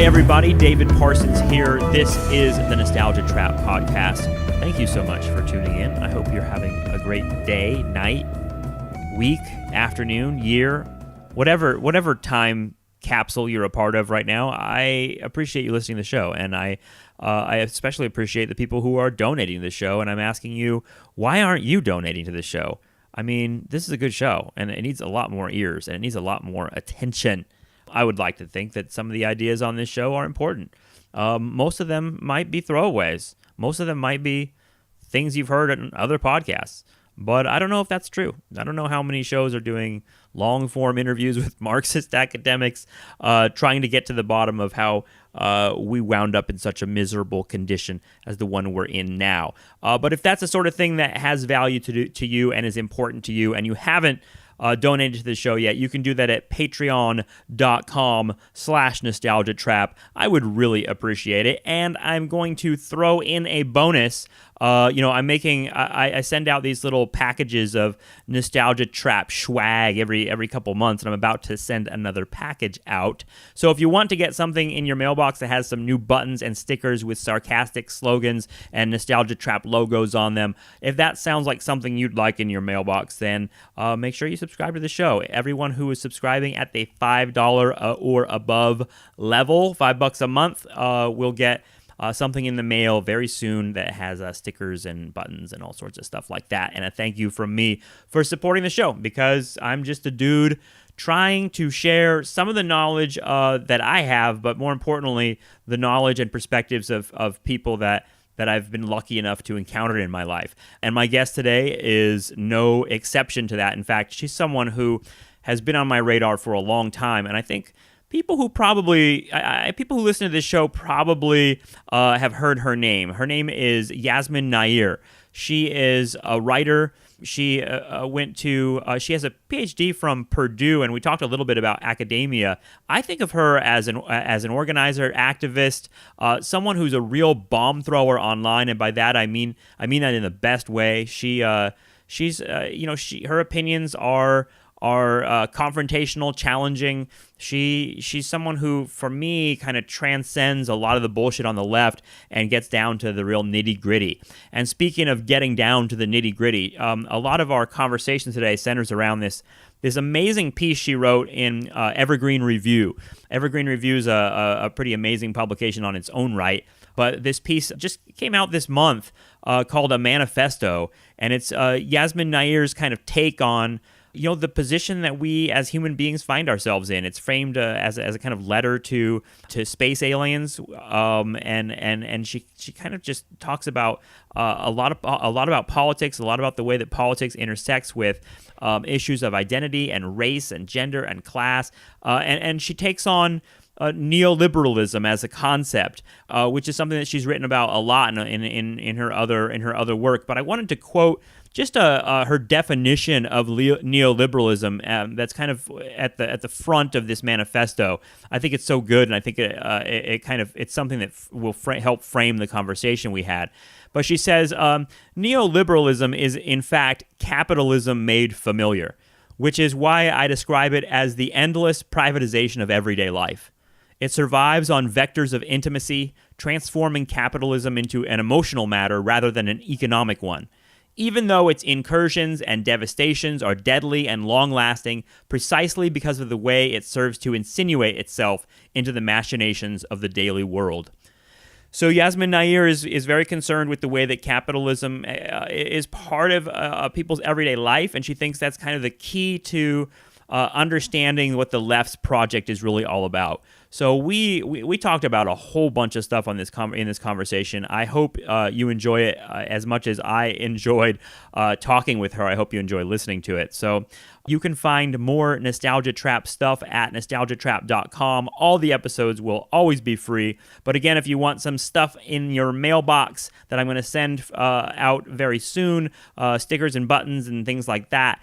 Hi, everybody. David Parsons here. This is the Nostalgia Trap podcast. Thank you so much for tuning in. I hope you're having a great day, night, week, afternoon, year, whatever time capsule you're a part of right now. I appreciate you listening to the show, and I especially appreciate the people who are donating to the show, and I'm asking you, why aren't you donating to the show? I mean, this is a good show, and it needs a lot more ears, and it needs a lot more attention. I would like to think that some of the ideas on this show are important. Most of them might be throwaways. Most of them might be things you've heard in other podcasts. But I don't know if that's true. I don't know how many shows are doing long-form interviews with Marxist academics, trying to get to the bottom of how we wound up in such a miserable condition as the one we're in now. But if that's the sort of thing that has value to you and is important to you, and you haven't donated to the show yet, you can do that at patreon.com/nostalgiatrap. I would really appreciate it. And I'm going to throw in a bonus. I send out these little packages of Nostalgia Trap swag every couple months, and I'm about to send another package out. So if you want to get something in your mailbox that has some new buttons and stickers with sarcastic slogans and Nostalgia Trap logos on them, if that sounds like something you'd like in your mailbox, then make sure you subscribe to the show. Everyone who is subscribing at the $5 or above level, $5 a month, will get something in the mail very soon that has stickers and buttons and all sorts of stuff like that. And a thank you from me for supporting the show, because I'm just a dude trying to share some of the knowledge that I have, but more importantly, the knowledge and perspectives of people that I've been lucky enough to encounter in my life. And my guest today is no exception to that. In fact, she's someone who has been on my radar for a long time, and I think people who listen to this show probably have heard her name. Her name is Yasmin Nair. She is a writer. She she has a PhD from Purdue, and we talked a little bit about academia. I think of her as an organizer, activist, someone who's a real bomb thrower online, and by that I mean that in the best way. Her opinions are confrontational, challenging. She's someone who, for me, kind of transcends a lot of the bullshit on the left and gets down to the real nitty-gritty. And speaking of getting down to the nitty-gritty, a lot of our conversation today centers around this amazing piece she wrote in Evergreen Review. Evergreen Review is a pretty amazing publication on its own right. But this piece just came out this month called A Manifesto, and it's Yasmin Nair's kind of take on the position that we as human beings find ourselves in. It's framed as a kind of letter to space aliens, and she kind of just talks about a lot about politics, a lot about the way that politics intersects with issues of identity and race and gender and class, and she takes on neoliberalism as a concept, which is something that she's written about a lot in her other work. But I wanted to quote just her definition of neoliberalism that's kind of at the front of this manifesto. I think it's so good, and I think it's something that will help frame the conversation we had. But she says, neoliberalism is in fact capitalism made familiar, which is why I describe it as the endless privatization of everyday life. It survives on vectors of intimacy, transforming capitalism into an emotional matter rather than an economic one, even though its incursions and devastations are deadly and long-lasting precisely because of the way it serves to insinuate itself into the machinations of the daily world. So Yasmin Nair is very concerned with the way that capitalism is part of people's everyday life, and she thinks that's kind of the key to understanding what the left's project is really all about. So we talked about a whole bunch of stuff on in this conversation. I hope you enjoy it as much as I enjoyed talking with her. I hope you enjoy listening to it. So you can find more Nostalgia Trap stuff at nostalgiatrap.com. All the episodes will always be free. But again, if you want some stuff in your mailbox that I'm going to send out very soon, stickers and buttons and things like that,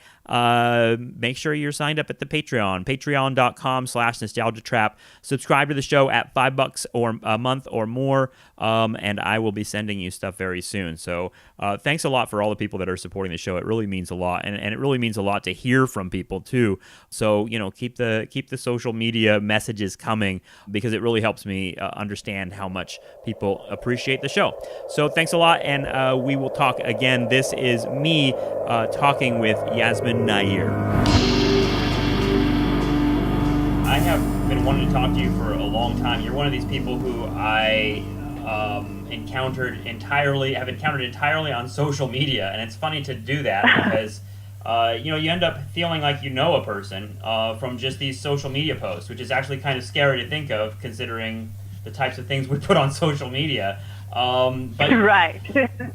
make sure you're signed up at the Patreon, patreon.com/nostalgiatrap. Subscribe to the show at $5 or a month or more, and I will be sending you stuff very soon. So thanks a lot for all the people that are supporting the show. It really means a lot, and it really means a lot to hear from people too. So, keep the social media messages coming, because it really helps me understand how much people appreciate the show. So thanks a lot, and we will talk again. This is me talking with Yasmin Nair. I have been wanting to talk to you for a long time. You're one of these people who I have encountered entirely on social media, and it's funny to do that because you end up feeling like you know a person from just these social media posts, which is actually kind of scary to think of, considering the types of things we put on social media. But right.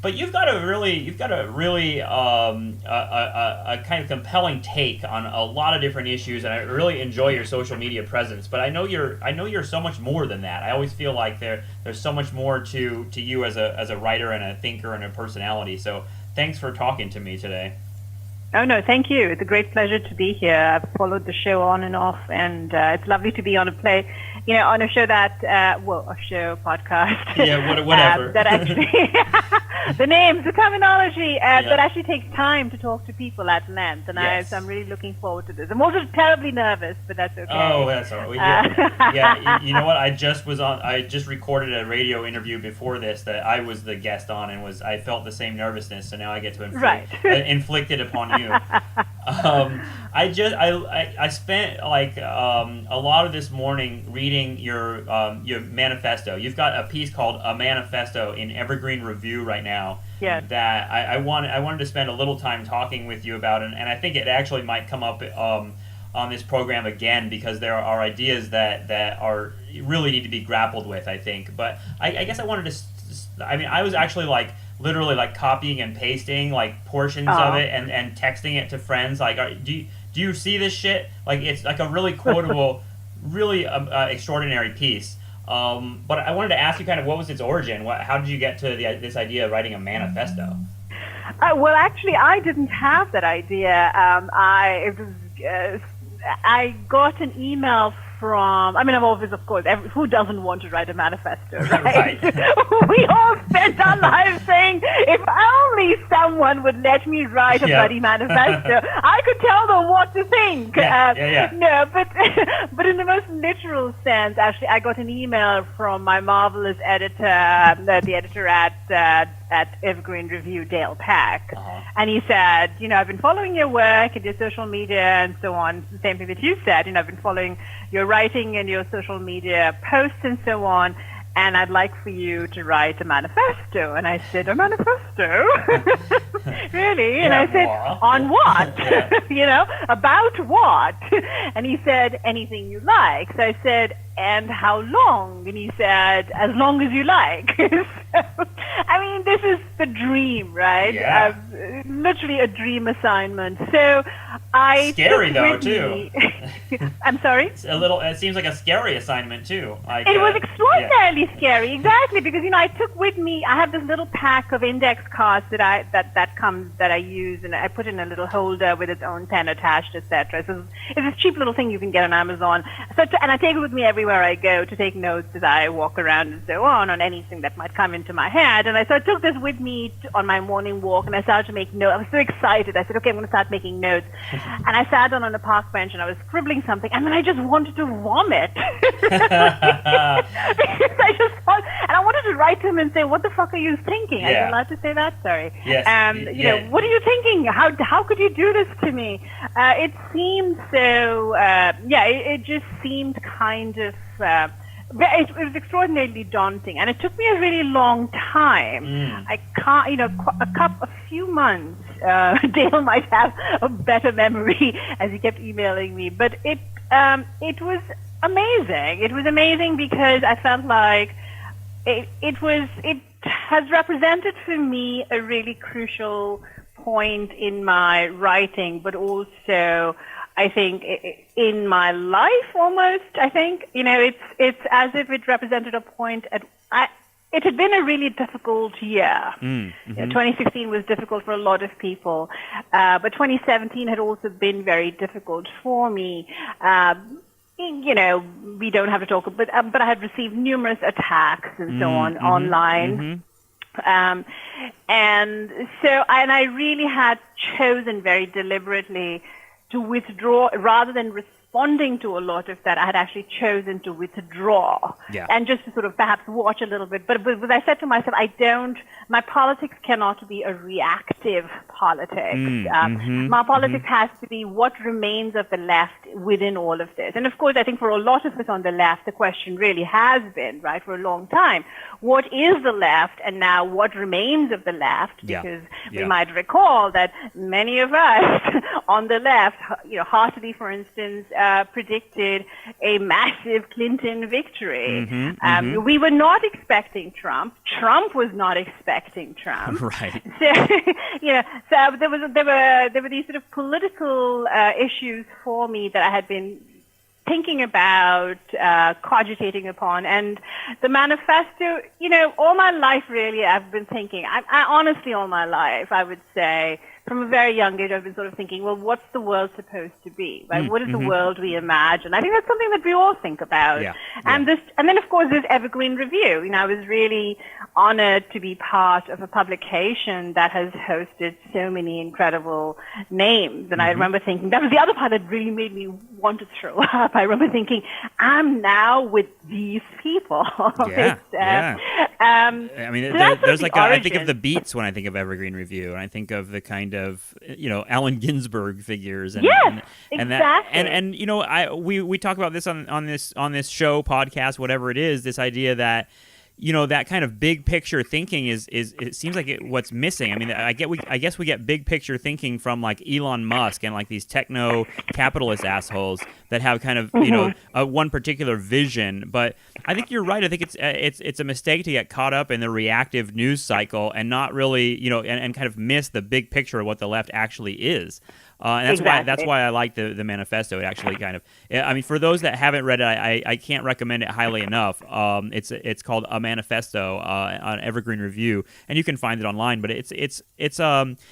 But you've got a really a kind of compelling take on a lot of different issues, and I really enjoy your social media presence. But I know you're so much more than that. I always feel like there's so much more to you as a writer and a thinker and a personality. So thanks for talking to me today. Oh, no, thank you. It's a great pleasure to be here. I've followed the show on and off, and it's lovely to be on a show that, podcast. Yeah, whatever. That actually, the names, the terminology, that actually takes time to talk to people at length, and yes. I'm really looking forward to this. I'm also terribly nervous, but that's okay. Oh, that's all right. Yeah, you know what? I just recorded a radio interview before this that I was the guest on, and I felt the same nervousness, so now I get to inflict it upon you. I spent a lot of this morning reading your manifesto. You've got a piece called A Manifesto in Evergreen Review right now. Yes. That I wanted to spend a little time talking with you about, and I think it actually might come up on this program again, because there are ideas that are really need to be grappled with, I think. But I guess I wanted to. I was actually literally copying and pasting portions of it and texting it to friends. Do you see this shit? It's a really quotable, really extraordinary piece. But I wanted to ask you kind of what was its origin? How did you get to this idea of writing a manifesto? Well, actually, I didn't have that idea. I got an email from, I've always, of course, who doesn't want to write a manifesto, right? We all spend our lives saying, if only someone would let me write a bloody manifesto, I could tell them what to think. No, but in the most literal sense, actually, I got an email from my marvelous editor, the editor at Evergreen Review, Dale Pack, and he said, I've been following your work and your social media and so on, the same thing that you said, I've been following your writing and your social media posts and so on, and I'd like for you to write a manifesto. And I said, a manifesto? Really? And I said, on what? About what? And he said, anything you like. So I said, and how long? And he said, as long as you like. So, this is the dream, right? Yeah. Literally a dream assignment. So I scary though too. I'm sorry? It seems like a scary assignment too. It was extraordinarily scary, exactly, because I took with me, I have this little pack of index cards that I use, and I put in a little holder with its own pen attached, etc. So it's a cheap little thing you can get on Amazon. And I take it with me everywhere I go to take notes as I walk around and so on anything that might come into my head. And I took this with me on my morning walk, and I started to make notes. I was so excited. I said, okay, I'm going to start making notes. And I sat down on a park bench and I was scribbling something, and then I just wanted to vomit. Because I wanted to write to him and say, what the fuck are you thinking? Yeah. Are you allowed to say that? Sorry. Yes. What are you thinking? How could you do this to me? It seemed so, it just seemed kind of, it was extraordinarily daunting, and it took me a really long time. I can't, a few months. Dale might have a better memory as he kept emailing me, but it was amazing. It was amazing because I felt like it has represented for me a really crucial point in my writing, but also I think in my life almost. I think it's as if it represented a point it had been a really difficult year. 2016 was difficult for a lot of people, but 2017 had also been very difficult for me. We don't have to talk, but I had received numerous attacks and so on online. And I really had chosen very deliberately to withdraw rather than responding to a lot of that. I had actually chosen to withdraw and just to sort of perhaps watch a little bit. But I said to myself, my politics cannot be a reactive politics. My politics has to be what remains of the left within all of this. And of course, I think for a lot of us on the left, the question really has been, right, for a long time, what is the left and now what remains of the left? Because we might recall that many of us on the left, heartily, for instance, predicted a massive Clinton victory. We were not expecting Trump. Trump was not expecting Trump. Right. So, so there were these sort of political issues for me that I had been thinking about, cogitating upon, and the manifesto, all my life really I've been thinking, I honestly all my life I would say, from a very young age, I've been sort of thinking, well, what's the world supposed to be? Right? What is the world we imagine? I think that's something that we all think about. And then, of course, there's Evergreen Review. I was really honored to be part of a publication that has hosted so many incredible names. And I remember thinking, that was the other part that really made me want to throw up. I remember thinking, I'm now with these people. I mean, so there's like I think of the Beats when I think of Evergreen Review, and I think of the kind of Allen Ginsberg figures, and we talk about this on this show, podcast, whatever it is, this idea that that kind of big picture thinking is it seems like what's missing. I mean, I guess we get big picture thinking from like Elon Musk and like these techno capitalist assholes that have kind of one particular vision. But I think you're right. I think it's a mistake to get caught up in the reactive news cycle and not really and kind of miss the big picture of what the left actually is. And that's why I like the manifesto. It actually kind of, I mean, for those that haven't read it, I can't recommend it highly enough. It's called A Manifesto on Evergreen Review, and you can find it online. But the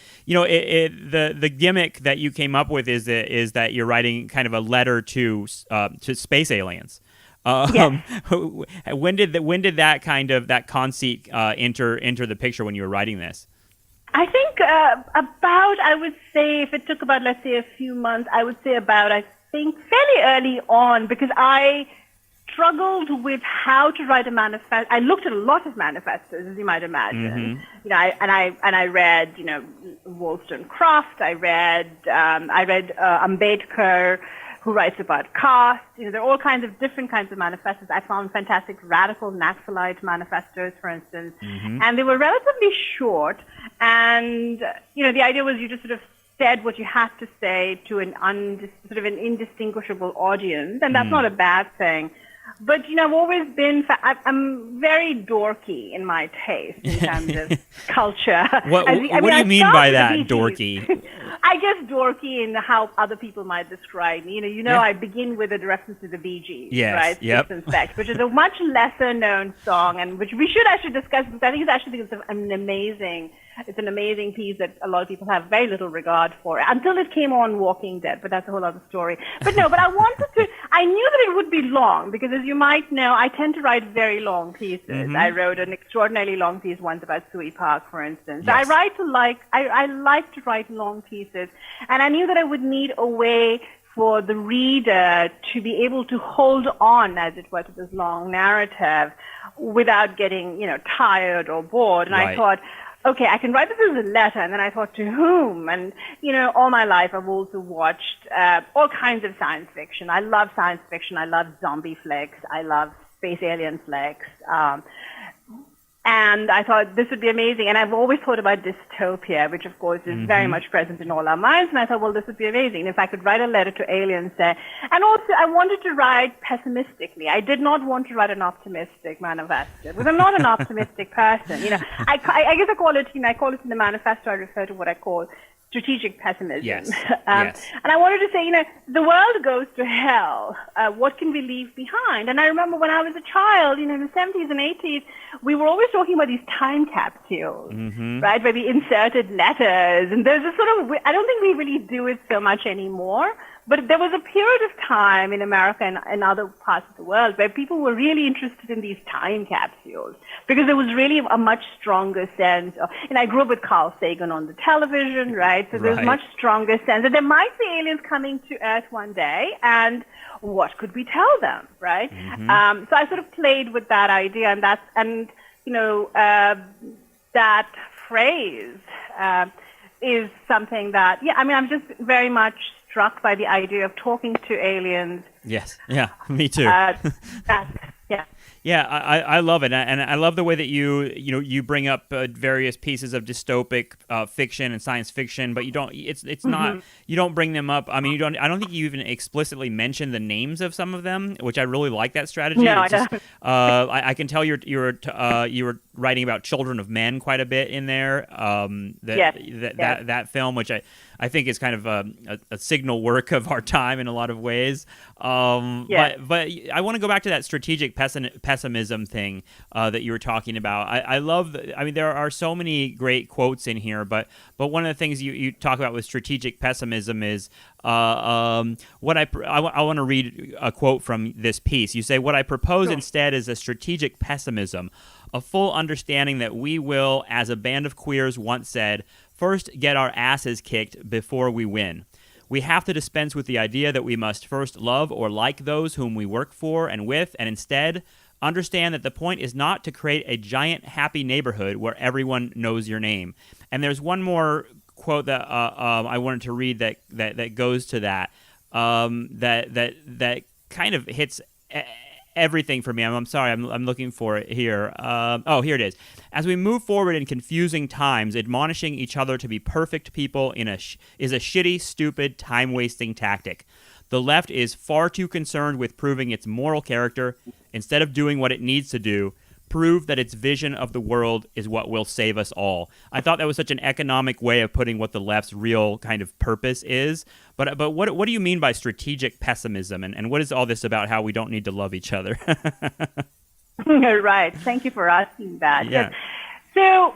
gimmick that you came up with is that you're writing kind of a letter to space aliens. When did that kind of that conceit enter the picture when you were writing this? I think I would say, if it took about, let's say, a few months, I would say I think fairly early on, because I struggled with how to write a manifesto. I looked at a lot of manifestos, as you might imagine. I read, Wollstonecraft. I read Ambedkar, who writes about caste. There are all kinds of different kinds of manifestos. I found fantastic radical Naxalite manifestos, for instance, and they were relatively short. And the idea was you just sort of said what you had to say to an indistinguishable audience, and that's not a bad thing. But I've always been. I'm very dorky in my taste in terms of culture. What do you mean by that, dorky? I guess dorky in how other people might describe me. I begin with a reference to the Bee Gees, right? Yep. Sticks and Specks, which is a much lesser known song, and which we should actually discuss, because I think it's an amazing piece that a lot of people have very little regard for, until it came on Walking Dead, but that's a whole other story. But I knew that it would be long, because as you might know, I tend to write very long pieces. I wrote an extraordinarily long piece once about Suey Park, for instance. Yes. I like to write long pieces, and I knew that I would need a way for the reader to be able to hold on, as it were, to this long narrative without getting, tired or bored. And I thought, okay, I can write this as a letter. And then I thought, to whom? And, all my life I've also watched all kinds of science fiction. I love science fiction. I love zombie flicks. I love space alien flicks. And I thought this would be amazing. And I've always thought about dystopia, which of course is very much present in all our minds. And I thought, well, this would be amazing if I could write a letter to aliens there. And also, I wanted to write pessimistically. I did not want to write an optimistic manifesto, because I'm not an optimistic person. I guess I call it in the manifesto, I refer to what I call strategic pessimism. Yes. And I wanted to say, the world goes to hell. What can we leave behind? And I remember when I was a child, in the 70s and 80s, we were always talking about these time capsules, right, where we inserted letters. And there's a sort of, I don't think we really do it so much anymore. But there was a period of time in America and other parts of the world where people were really interested in these time capsules because there was really a much stronger sense of, and I grew up with Carl Sagan on the television, right? So there's Right. much stronger sense that there might be aliens coming to Earth one day, and what could we tell them, right? So I sort of played with that idea, and that phrase is something that, I'm just very much struck by the idea of talking to aliens. Yes. Yeah. Me too. Yeah. I love it, and I love the way that you bring up various pieces of dystopic fiction and science fiction, but you don't. It's not. You don't bring them up. I mean, you don't. I don't think you even explicitly mention the names of some of them, which I really like that strategy. No, I don't. I can tell you were writing about Children of Men quite a bit in there. That film, which I think is kind of a signal work of our time in a lot of ways. But I want to go back to that strategic pessimism thing that you were talking about. I love. There are so many great quotes in here, but one of the things you talk about with strategic pessimism is what I want to read a quote from this piece. You say, "What I propose instead is a strategic pessimism, a full understanding that we will, as a band of queers once said, first get our asses kicked before we win. We have to dispense with the idea that we must first love or like those whom we work for and with, and instead understand that the point is not to create a giant happy neighborhood where everyone knows your name." And there's one more quote that I wanted to read that goes to that that kind of hits everything for me. I'm sorry, I'm looking for it here. Here it is. "As we move forward in confusing times, admonishing each other to be perfect people is a shitty, stupid, time-wasting tactic. The left is far too concerned with proving its moral character instead of doing what it needs to do, prove that its vision of the world is what will save us all." I thought that was such an economic way of putting what the left's real kind of purpose is. But what do you mean by strategic pessimism, and what is all this about how we don't need to love each other? Right. Thank you for asking that. Yeah. So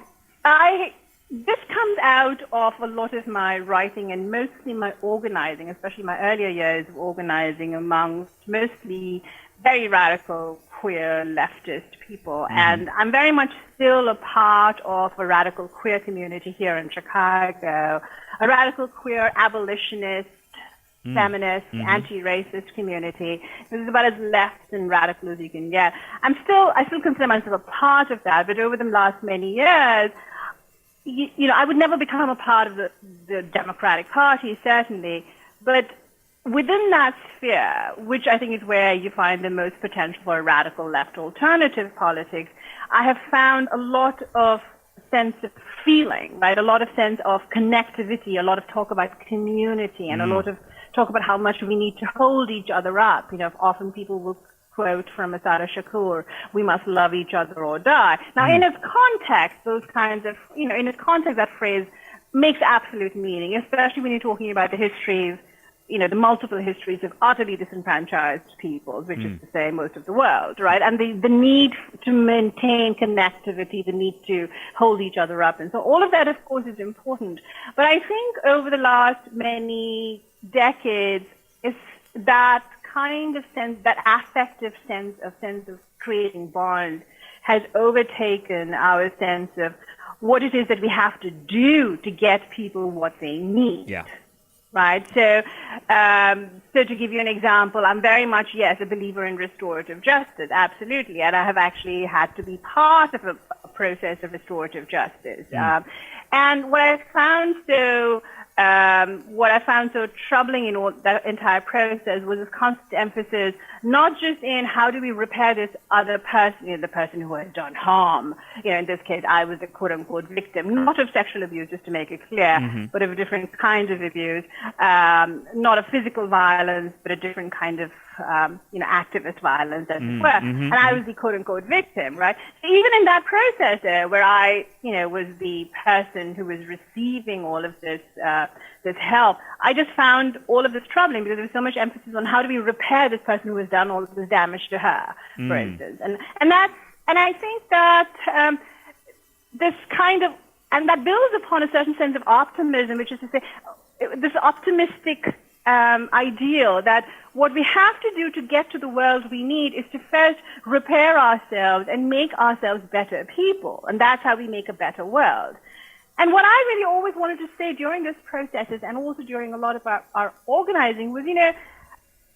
this comes out of a lot of my writing and mostly my organizing, especially my earlier years of organizing amongst mostly very radical queer leftist people. And I'm very much still a part of a radical queer community here in Chicago, a radical queer abolitionist, feminist, anti-racist community. This is about as left and radical as you can get. I still consider myself a part of that, but over the last many years, I would never become a part of the Democratic Party, certainly, but within that sphere, which I think is where you find the most potential for a radical left alternative politics, I have found a lot of sense of feeling, right? A lot of sense of connectivity, a lot of talk about community, and a lot of talk about how much we need to hold each other up. Often people will quote from Asada Shakur, "We must love each other or die." Now, in its context, that phrase makes absolute meaning, especially when you're talking about the histories, the multiple histories of utterly disenfranchised peoples, which is to say most of the world, right? And the need to maintain connectivity, the need to hold each other up. And so all of that, of course, is important. But I think over the last many decades, it's that kind of sense, that affective sense of creating bonds has overtaken our sense of what it is that we have to do to get people what they need. Yeah. Right. So to give you an example, I'm very much, a believer in restorative justice. Absolutely. And I have actually had to be part of a process of restorative justice. And what I found so troubling in all that entire process was this constant emphasis, not just in how do we repair this other person, the person who has done harm. In this case, I was a quote-unquote victim, not of sexual abuse, just to make it clear, but of a different kind of abuse, not of physical violence, but a different kind of, activist violence, as it were. And I was the quote-unquote victim, right? So even in that process where I, was the person who was receiving all of this help, I just found all of this troubling because there was so much emphasis on how do we repair this person who has done all of this damage to her, for instance. And I think that this kind of, and that builds upon a certain sense of optimism, which is to say, this optimistic ideal that what we have to do to get to the world we need is to first repair ourselves and make ourselves better people. And that's how we make a better world. And what I really always wanted to say during this processes and also during a lot of our organizing was,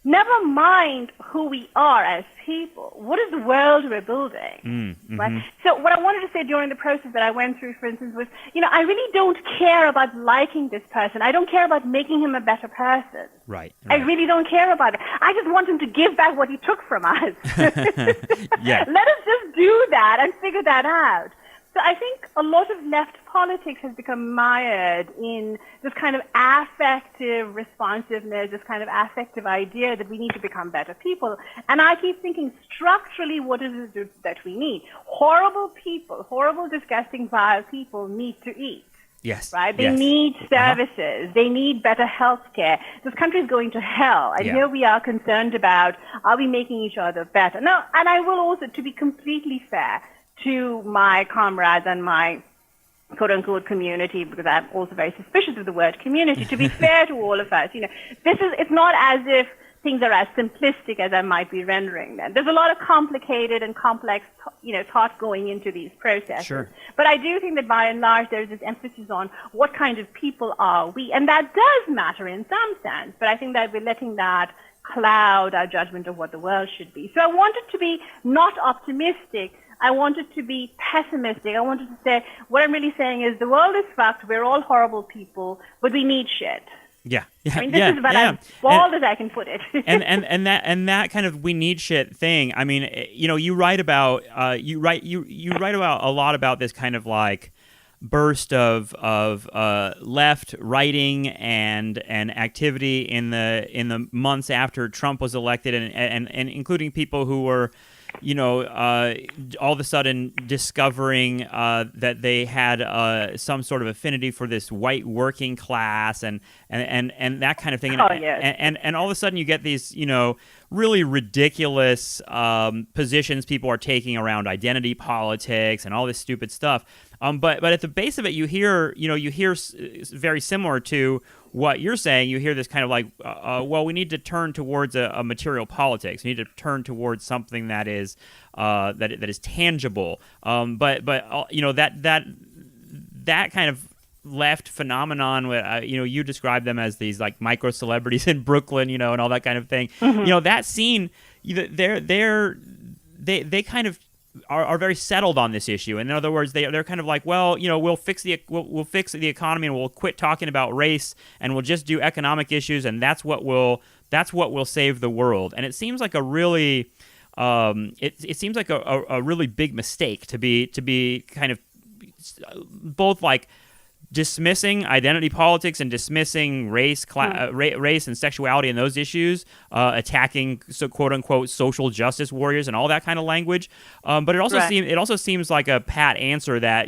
never mind who we are as people. What is the world we're building? Right? So what I wanted to say during the process that I went through, for instance, was, I really don't care about liking this person. I don't care about making him a better person. Right. I really don't care about it. I just want him to give back what he took from us. Yeah. Let us just do that and figure that out. So I think a lot of left politics has become mired in this kind of affective responsiveness, this kind of affective idea that we need to become better people. And I keep thinking, structurally, what is it that we need? Horrible people, horrible, disgusting, vile people need to eat. Yes. Right? They need services. They need better health care. This country is going to hell. And here we are concerned about, are we making each other better? No, and I will also, to be completely fair to my comrades and my quote-unquote community, because I'm also very suspicious of the word community, to be fair to all of us, it's not as if things are as simplistic as I might be rendering them. There's a lot of complicated and complex, thought going into these processes. Sure. But I do think that by and large there's this emphasis on what kind of people are we, and that does matter in some sense, but I think that we're letting that cloud our judgment of what the world should be. So I wanted to be not optimistic, I wanted to be pessimistic. I wanted to say, what I'm really saying is the world is fucked, we're all horrible people, but we need shit. Yeah. I mean, this is about as bald as I can put it. and that kind of we need shit thing. I mean, you write about you write about a lot about this kind of like burst of left writing and activity in the months after Trump was elected, and including people who were all of a sudden discovering that they had some sort of affinity for this white working class and that kind of thing. And all of a sudden you get these, really ridiculous positions people are taking around identity politics and all this stupid stuff. But at the base of it, you hear very similar to what you're saying. You hear this kind of like, well, we need to turn towards a material politics. We need to turn towards something that is that is tangible. But that kind of left phenomenon, you describe them as these like micro celebrities in Brooklyn, and all that kind of thing. That scene, they kind of are very settled on this issue. In other words, they're kind of like, well, we'll fix the economy and we'll quit talking about race and we'll just do economic issues, and that's what will save the world. And it seems like a really it seems like a really big mistake to be kind of both like dismissing identity politics and dismissing race and sexuality and those issues, attacking quote unquote social justice warriors and all that kind of language. But it also seems like a pat answer that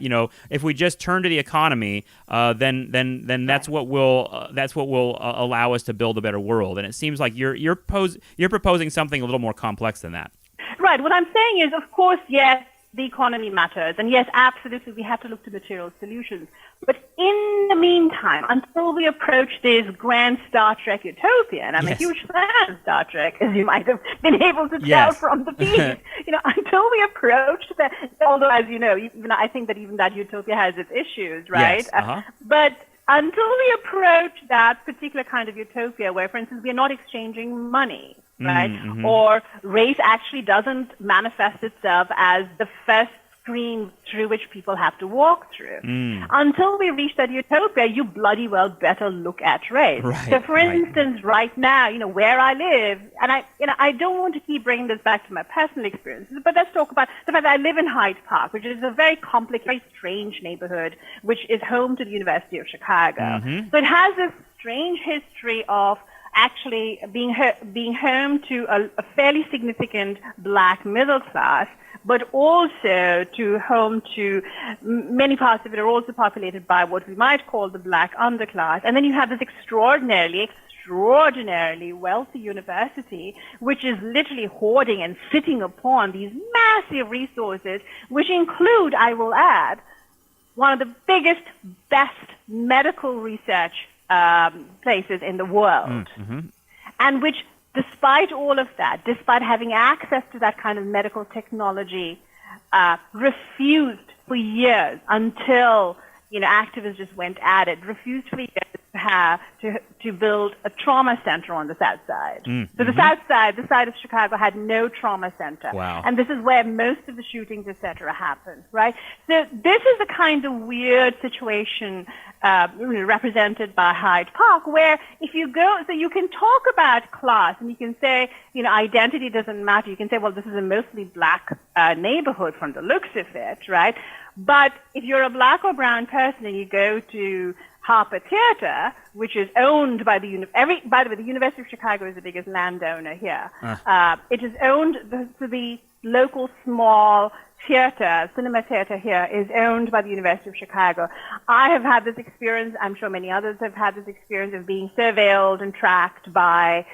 if we just turn to the economy, then that's what will allow us to build a better world. And it seems like you're proposing something a little more complex than that. Right. What I'm saying is, of course, yes, the economy matters. And yes, absolutely, we have to look to material solutions. But in the meantime, until we approach this grand Star Trek utopia, and I'm a huge fan of Star Trek, as you might have been able to tell from the piece, until we approach that, although, as you know, I think that even that utopia has its issues, right? Yes. But until we approach that particular kind of utopia where, for instance, we are not exchanging money, right? Mm-hmm. Or race actually doesn't manifest itself as the first screen through which people have to walk through. Until we reach that utopia, you bloody well better look at race. Right, so, for instance, right now, where I live, and I don't want to keep bringing this back to my personal experiences, but let's talk about the fact that I live in Hyde Park, which is a very complicated, very strange neighborhood, which is home to the University of Chicago. Mm-hmm. So it has this strange history of actually being home to a fairly significant black middle class, but also home to many parts of it are also populated by what we might call the black underclass. And then you have this extraordinarily wealthy university, which is literally hoarding and sitting upon these massive resources, which include, I will add, one of the biggest, best medical research places in the world, and which, despite all of that, despite having access to that kind of medical technology, refused for years until activists just went at it, refused for years to build a trauma center on the South Side. So the South Side, the side of Chicago, had no trauma center. Wow. And this is where most of the shootings, et cetera, happen, right? So this is the kind of weird situation represented by Hyde Park, where if you go, so you can talk about class and you can say, identity doesn't matter. You can say, well, this is a mostly black neighborhood from the looks of it, right? But if you're a black or brown person and you go to Harper Theater, which is owned by by the way, the University of Chicago is the biggest landowner here. It is owned, the local small cinema theater here is owned by the University of Chicago. I have had this experience, I'm sure many others have had this experience of being surveilled and tracked by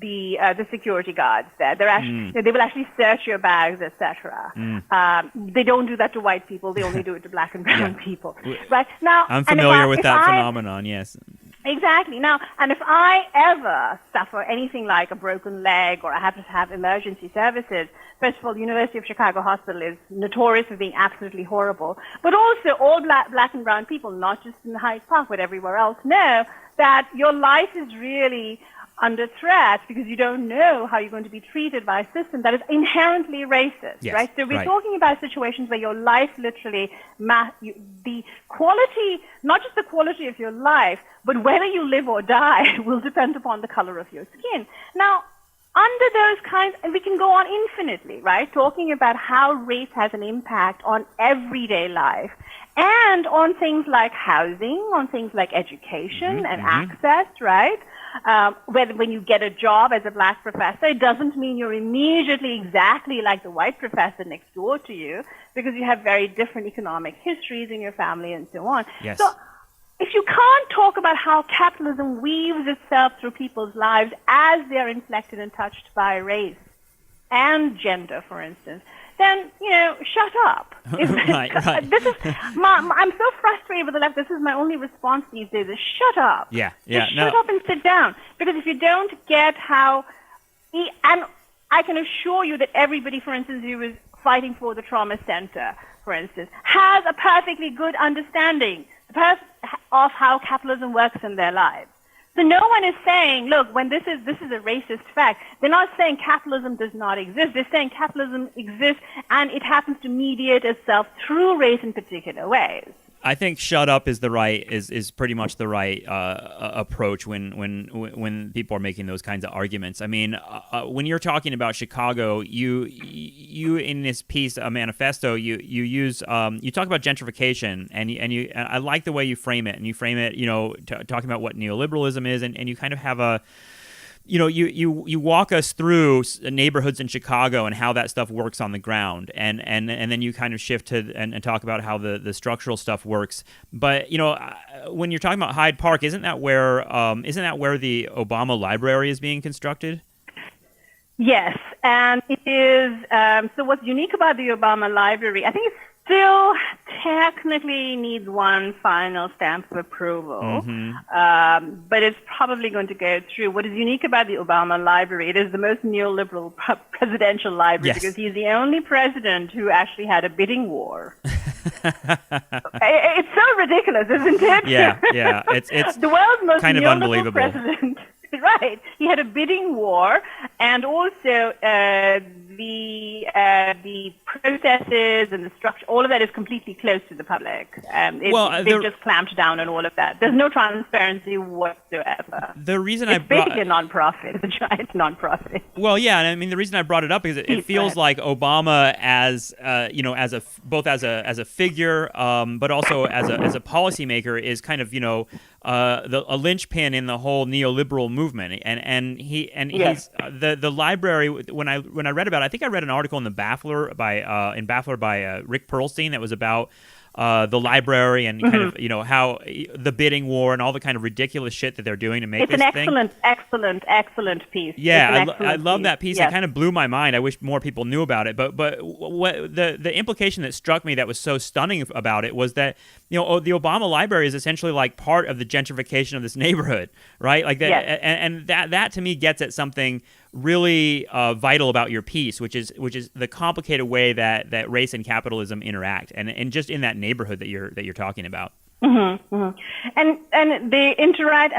the security guards there. They're actually, they will actually search your bags, etc. They don't do that to white people. They only do it to black and brown people. Right now, I'm familiar with that phenomenon. Yes. Exactly. Now, and if I ever suffer anything like a broken leg or I have to have emergency services, first of all, the University of Chicago Hospital is notorious for being absolutely horrible. But also, all black and brown people, not just in Hyde Park, but everywhere else, know that your life is really under threat because you don't know how you're going to be treated by a system that is inherently racist, yes, right? So we're talking about situations where your life literally, the quality, not just the quality of your life, but whether you live or die will depend upon the color of your skin. Now, under those kinds, and we can go on infinitely, right? Talking about how race has an impact on everyday life and on things like housing, on things like education and access, right? When you get a job as a black professor, it doesn't mean you're immediately exactly like the white professor next door to you because you have very different economic histories in your family and so on. Yes. So if you can't talk about how capitalism weaves itself through people's lives as they're inflected and touched by race and gender, for instance, then, shut up. Right. This is I'm so frustrated with the left. This is my only response these days is shut up. Yeah. Just shut up and sit down. Because if you don't get how, and I can assure you that everybody, for instance, who is fighting for the trauma center, for instance, has a perfectly good understanding of how capitalism works in their lives. So no one is saying, look, when this is a racist fact, they're not saying capitalism does not exist. They're saying capitalism exists and it happens to mediate itself through race in particular ways. I think "shut up" is pretty much the right approach when people are making those kinds of arguments. I mean, when you're talking about Chicago, you in this piece, a manifesto, you use you talk about gentrification, and I like the way you frame it, and you frame it, talking about what neoliberalism is, and you kind of have a. You walk us through neighborhoods in Chicago and how that stuff works on the ground, and then you kind of shift to and talk about how the structural stuff works. But when you're talking about Hyde Park, isn't that where the Obama Library is being constructed? Yes, and it is. So what's unique about the Obama Library, I think it's still technically needs one final stamp of approval, but it's probably going to go through. What is unique about the Obama Library, it is the most neoliberal presidential library because he's the only president who actually had a bidding war. It's so ridiculous, isn't it? Yeah. It's the world's most kind of neoliberal unbelievable president. Right. He had a bidding war, and also the processes and the structure, all of that is completely closed to the public. They've just clamped down on all of that. There's no transparency whatsoever. The reason it's basically a nonprofit. It's a giant nonprofit. Well, yeah, and I mean the reason I brought it up is it feels like Obama as both as a figure, but also as a policymaker is kind of a linchpin in the whole neoliberal movement, and he's the library. When I read about it, I think I read an article in the Baffler by Rick Perlstein that was about the library and kind of how the bidding war and all the kind of ridiculous shit that they're doing to make it's this an thing. excellent piece. Yeah, I love that piece. Yes. It kind of blew my mind. I wish more people knew about it. But what the implication that struck me that was so stunning about it was that the Obama Library is essentially like part of the gentrification of this neighborhood, right? Like that, yes. and that to me gets at something really vital about your piece, which is the complicated way that race and capitalism interact, and just in that neighborhood that you're talking about. And they interact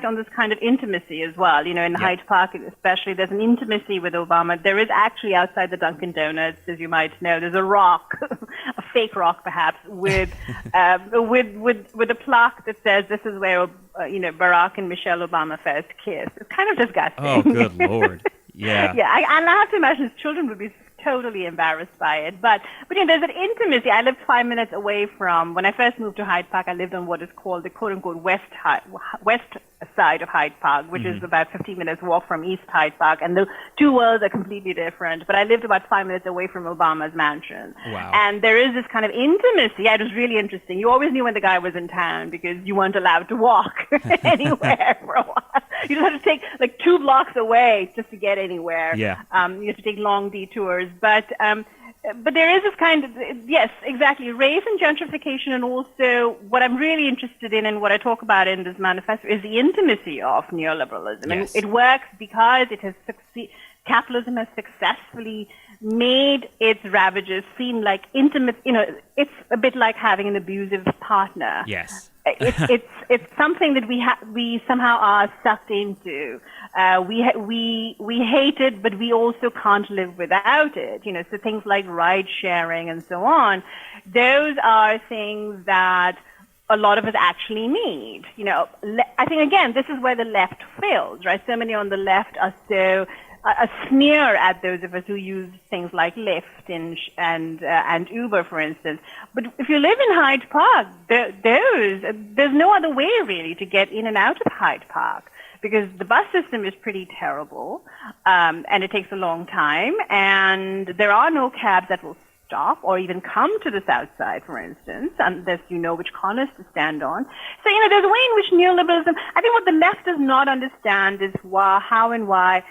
on this kind of intimacy as well. In Hyde Park especially, there's an intimacy with Obama. There is actually outside the Dunkin' Donuts, as you might know, there's a rock, a fake rock perhaps, with a plaque that says this is where Barack and Michelle Obama first kissed. It's kind of disgusting. Oh, good Lord. Yeah. Yeah, and I have to imagine his children would be totally embarrassed by it. But there's an intimacy. I lived 5 minutes away from, when I first moved to Hyde Park, I lived on what is called the quote-unquote west side of Hyde Park, which is about 15 minutes walk from East Hyde Park. And the two worlds are completely different. But I lived about 5 minutes away from Obama's mansion. Wow. And there is this kind of intimacy. Yeah, it was really interesting. You always knew when the guy was in town because you weren't allowed to walk anywhere for a while. You just had to take like 2 blocks away just to get anywhere. Yeah. You have to take long detours. But there is this kind of, yes, exactly, race and gentrification, and also what I'm really interested in and what I talk about in this manifesto is the intimacy of neoliberalism. Yes. And it works because it has capitalism has successfully made its ravages seem like intimate. It's a bit like having an abusive partner. Yes. It's something that we somehow are sucked into. We hate it, but we also can't live without it. So things like ride sharing and so on, those are things that a lot of us actually need. I think again, this is where the left fails, right? So many on the left are so a sneer at those of us who use things like Lyft and Uber, for instance. But if you live in Hyde Park, there's no other way really to get in and out of Hyde Park because the bus system is pretty terrible, and it takes a long time, and there are no cabs that will stop or even come to the south side, for instance, unless you know which corners to stand on. So, there's a way in which neoliberalism, I think what the left does not understand is how and why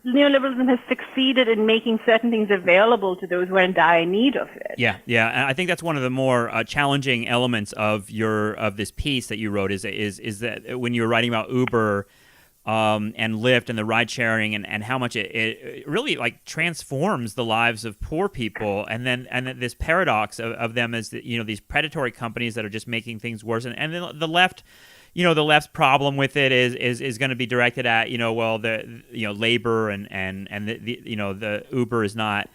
neoliberalism has succeeded in making certain things available to those who are in dire need of it. Yeah. And I think that's one of the more challenging elements of this piece that you wrote is that when you were writing about Uber and Lyft and the ride sharing and how much it really like transforms the lives of poor people, and then this paradox of them as these predatory companies that are just making things worse, and then the left. The left's problem with it is going to be directed at the labor and the Uber is not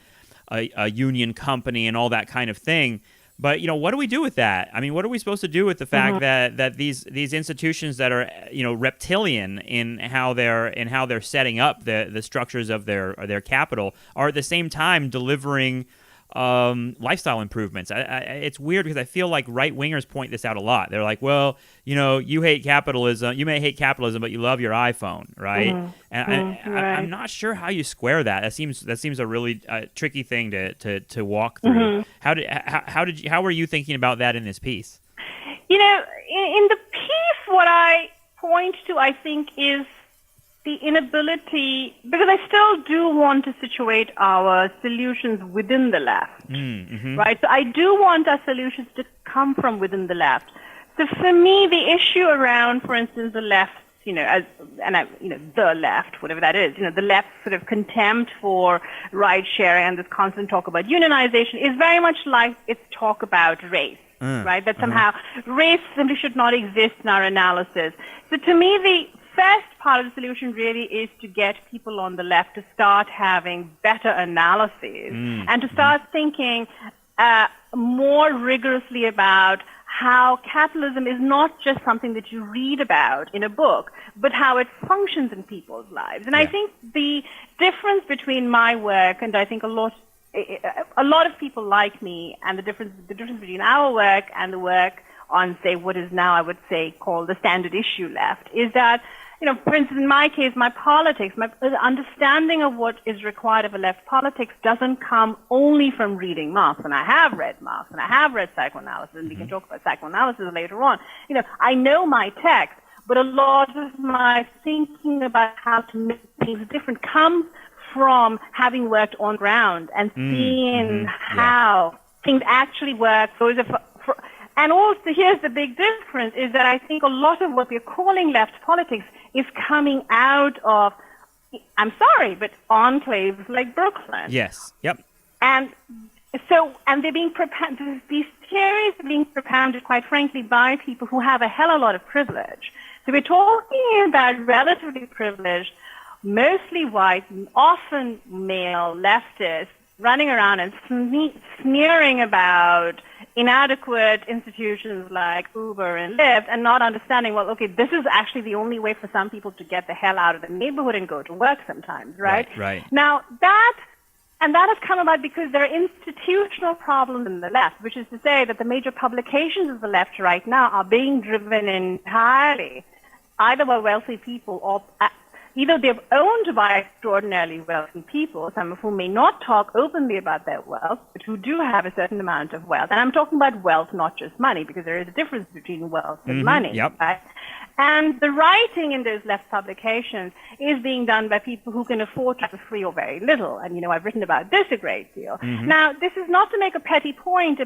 a union company and all that kind of thing. But what do we do with that? I mean, what are we supposed to do with the fact that these institutions that are reptilian in how they're setting up the structures of their capital are at the same time delivering lifestyle improvements? It's weird because I feel like right-wingers point this out a lot. They're like, well, you hate capitalism. You may hate capitalism, but you love your iPhone, right? I'm not sure how you square that. That seems a really tricky thing to walk through. How were you thinking about that in this piece? In the piece, what I point to, I think, is the inability, because I still do want to situate our solutions within the left, right? So I do want our solutions to come from within the left. So for me, the issue around, for instance, the left, the left, whatever that is, the left sort of contempt for ride sharing and this constant talk about unionization is very much like its talk about race. Right? That somehow race simply should not exist in our analysis. So to me, the first part of the solution really is to get people on the left to start having better analyses and to start thinking more rigorously about how capitalism is not just something that you read about in a book, but how it functions in people's lives. And I think the difference between my work and I think a lot of people like me, and the difference between our work and the work on, say, what is now, I would say, called the standard issue left, is that for instance, in my case, my politics, my understanding of what is required of a left politics doesn't come only from reading Marx. And I have read Marx, and I have read psychoanalysis, and we can talk about psychoanalysis later on. I know my text, but a lot of my thinking about how to make things different comes from having worked on ground and seeing how things actually work. And also, here's the big difference, is that I think a lot of what we're calling left politics is coming out of, I'm sorry, but enclaves like Brooklyn. Yes. Yep. And they're being these theories are being propounded, quite frankly, by people who have a hell of a lot of privilege. So we're talking about relatively privileged, mostly white, often male leftists running around and sneering about inadequate institutions like Uber and Lyft and not understanding, well, okay, this is actually the only way for some people to get the hell out of the neighborhood and go to work sometimes, right? Right. Now, that has come about because there are institutional problems in the left, which is to say that the major publications of the left right now are being driven entirely either by wealthy people or either they're owned by extraordinarily wealthy people, some of whom may not talk openly about their wealth, but who do have a certain amount of wealth. And I'm talking about wealth, not just money, because there is a difference between wealth and money. Yep. Right? And the writing in those left publications is being done by people who can afford to for free or very little. And, I've written about this a great deal. Now, this is not to make a petty point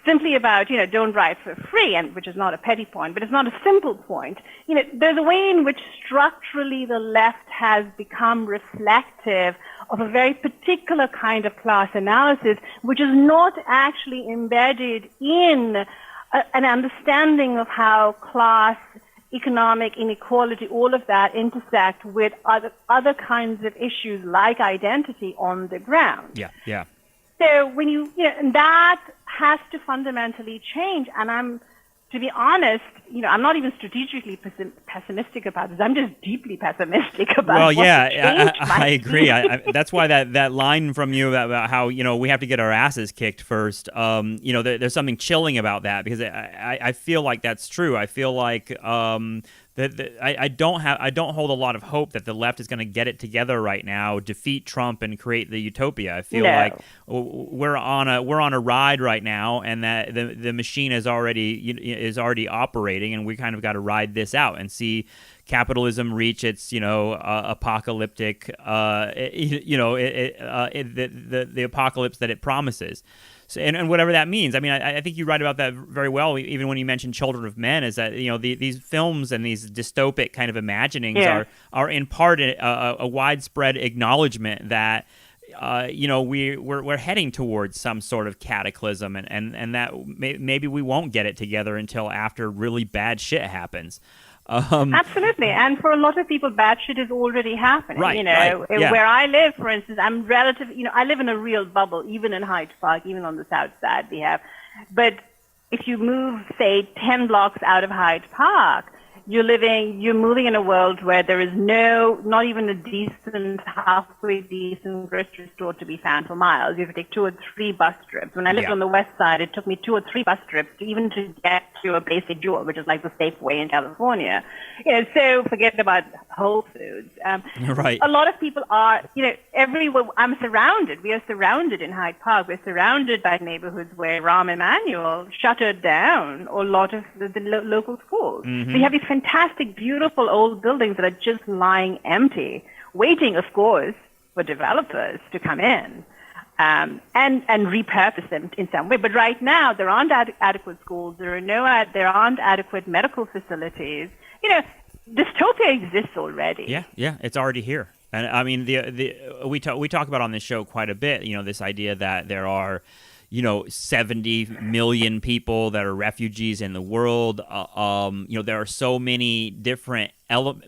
simply about, don't write for free, and which is not a petty point, but it's not a simple point. There's a way in which structurally the left has become reflective of a very particular kind of class analysis, which is not actually embedded in an understanding of how class, economic inequality, all of that intersect with other kinds of issues like identity on the ground. Yeah. So when and that has to fundamentally change. And to be honest, I'm not even strategically pessimistic about this. I'm just deeply pessimistic about. Well, yeah, I agree. That's why that line from you about how we have to get our asses kicked first. There's something chilling about that, because I feel like that's true. I feel like I don't hold a lot of hope that the left is going to get it together right now, defeat Trump, and create the utopia. I feel like we're on a ride right now, and that the machine is already operating, and we kind of got to ride this out and see capitalism reach its apocalyptic the apocalypse that it promises. So, and whatever that means. I mean, I think you write about that very well, even when you mention Children of Men, is that these films and these dystopic kind of imaginings are in part a widespread acknowledgement that we're heading towards some sort of cataclysm, and that maybe we won't get it together until after really bad shit happens. Absolutely, and for a lot of people, bad shit is already happening. Right, Where I live, for instance, I'm I live in a real bubble, even in Hyde Park, even on the south side we have. But if you move, say, 10 blocks out of Hyde Park, you're moving in a world where there is not even a halfway decent grocery store to be found for miles. You have to take 2 or 3 bus trips. When I lived on the west side, it took me 2 or 3 bus trips to get to a basic jewel, which is like the Safeway in California. So forget about Whole Foods. Right. A lot of people are, everywhere. We are surrounded in Hyde Park. We're surrounded by neighborhoods where Rahm Emanuel shuttered down a lot of the local schools. So you have these fantastic, beautiful old buildings that are just lying empty, waiting, of course, for developers to come in and repurpose them in some way. But right now, there aren't adequate schools. There aren't adequate medical facilities. Dystopia exists already. Yeah, it's already here. And I mean, we talk about on this show quite a bit. This idea that there are 70 million people that are refugees in the world. There are so many different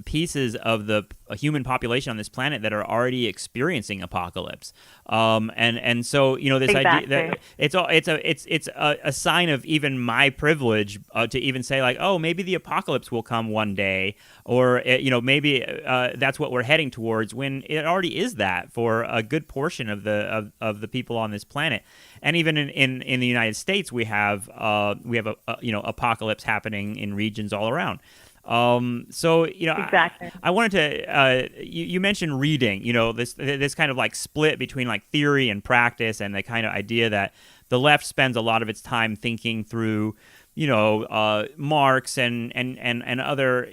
pieces of the human population on this planet that are already experiencing apocalypse. And so this exactly. idea that it's a sign of even my privilege to even say like, oh, maybe the apocalypse will come one day, or maybe that's what we're heading towards, when it already is that for a good portion of the people on this planet. And even in the United States, we have apocalypse happening in regions all around. So Exactly. I wanted to. You mentioned reading. This kind of like split between like theory and practice, and the kind of idea that the left spends a lot of its time thinking through, Marx and other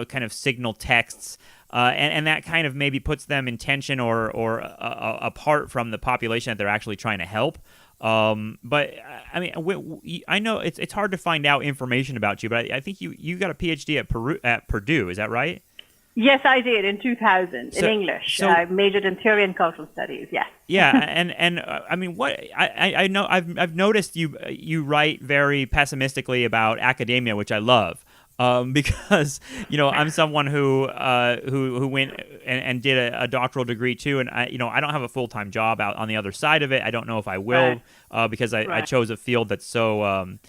kind of signal texts. And that kind of maybe puts them in tension or apart from the population that they're actually trying to help. But I mean, I know it's hard to find out information about you, but I think you got a PhD at Purdue. Is that right? Yes, I did in 2000 in English. I majored in theory and cultural studies. Yes. Yeah, and I mean, what I know I've noticed you write very pessimistically about academia, which I love. Because I'm someone who went and did a doctoral degree too, and I don't have a full-time job out on the other side of it. I don't know if I will, because I chose a field that's so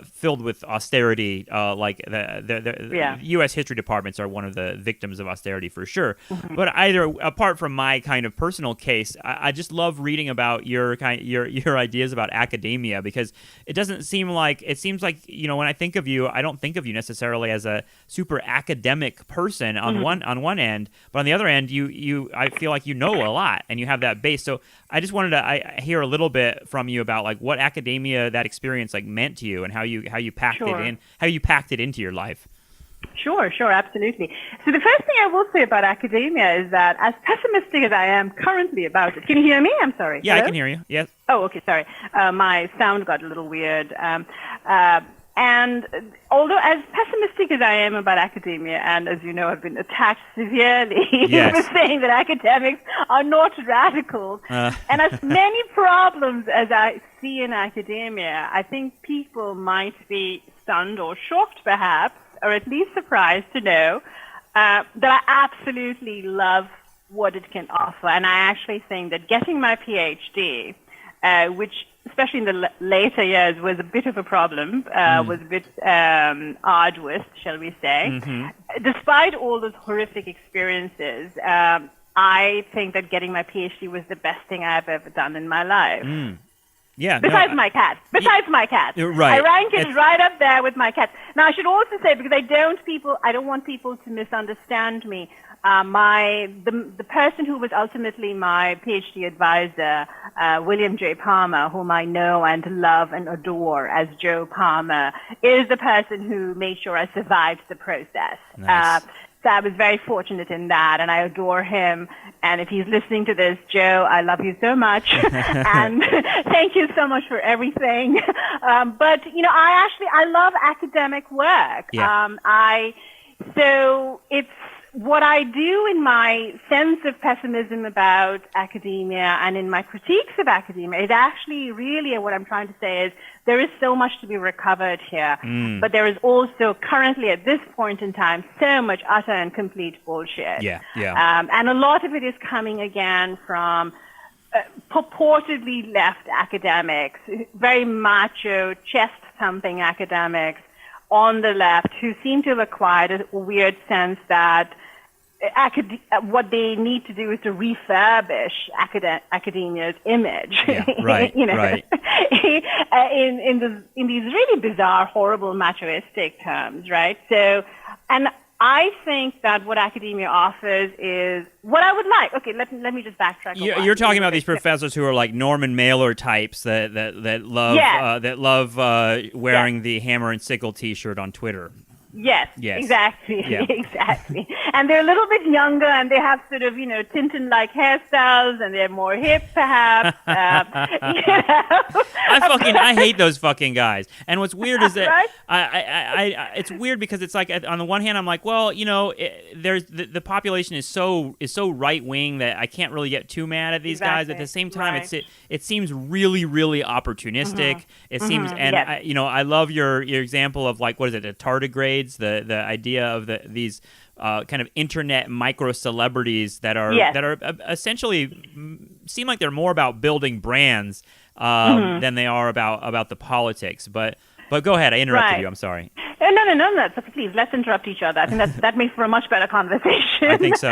filled with austerity. Like the U.S. history departments are one of the victims of austerity for sure. Mm-hmm. But apart from my kind of personal case, I just love reading about your ideas about academia, because it seems like when I think of you, I don't think of you necessarily as a super academic person on one end, but on the other end, I feel like you know a lot and you have that base. So I just wanted to hear a little bit from you about like what academia, that experience like meant to you, and how you packed it into your life. Sure, absolutely. So the first thing I will say about academia is that, as pessimistic as I am currently about it, can you hear me? I'm sorry. Yeah, Hello? I can hear you. Yes. Oh, okay. Sorry, my sound got a little weird. And although as pessimistic as I am about academia, and as you know, I've been attacked severely for saying that academics are not radicals, and as many problems as I see in academia, I think people might be stunned or shocked perhaps, or at least surprised to know that I absolutely love what it can offer. And I actually think that getting my PhD, which especially in the later years was a bit of a problem, was a bit arduous, shall we say. Mm-hmm. Despite all those horrific experiences, I think that getting my PhD was the best thing I've ever done in my life. Mm. Yeah. Besides my cat. My cat. Right. I rank it right up there with my cat. Now, I should also say, because I don't want people to misunderstand me, the person who was ultimately my PhD advisor, William J. Palmer, whom I know and love and adore as Joe Palmer, is the person who made sure I survived the process. Nice. So I was very fortunate in that, and I adore him. And if he's listening to this, Joe, I love you so much, and thank you so much for everything. But I love academic work. Yeah. So it's what I do in my sense of pessimism about academia and in my critiques of academia is actually really what I'm trying to say is there is so much to be recovered here, but there is also currently at this point in time so much utter and complete bullshit. Yeah. And a lot of it is coming again from purportedly left academics, very macho, chest-thumping academics on the left who seem to have acquired a weird sense that what they need to do is to refurbish academia's image. Yeah, right, right. in these really bizarre, horrible, machoistic terms, right? So, and I think that what academia offers is what I would like. Okay, let me just backtrack. You're talking about these professors who are like Norman Mailer types that love wearing the hammer and sickle T-shirt on Twitter. Yes, exactly, yeah. Exactly. And they're a little bit younger, and they have sort of, Tintin-like hairstyles, and they're more hip, perhaps. I hate those fucking guys. And what's weird is that right? it's weird because it's like on the one hand I'm like, well, there's the population is so right wing that I can't really get too mad at these guys. At the same time, right. it seems really, really opportunistic. Mm-hmm. It seems, and yes. I love your example of like, what is it, the tardigrades. The idea of these kind of internet micro celebrities that are essentially seem like they're more about building brands than they are about the politics. But go ahead, I interrupted you. I'm sorry. No. So please, let's interrupt each other. I think that makes for a much better conversation. I think so.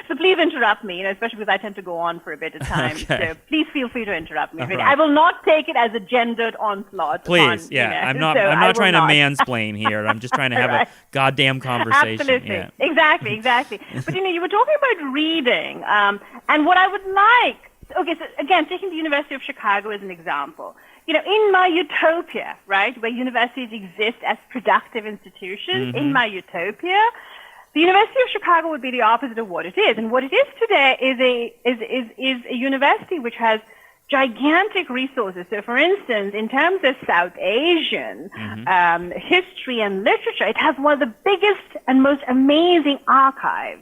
So please interrupt me, especially because I tend to go on for a bit of time. Okay. So please feel free to interrupt me. Right. I will not take it as a gendered onslaught. Please, I'm not trying to mansplain here. I'm just trying to have Right. a goddamn conversation. Absolutely. Yeah. Exactly. But you were talking about reading, and what I would like. Okay, so again, taking the University of Chicago as an example. In my utopia, right, where universities exist as productive institutions, in my utopia, the University of Chicago would be the opposite of what it is. And what it is today is a university which has gigantic resources. So, for instance, in terms of South Asian history and literature, it has one of the biggest and most amazing archives.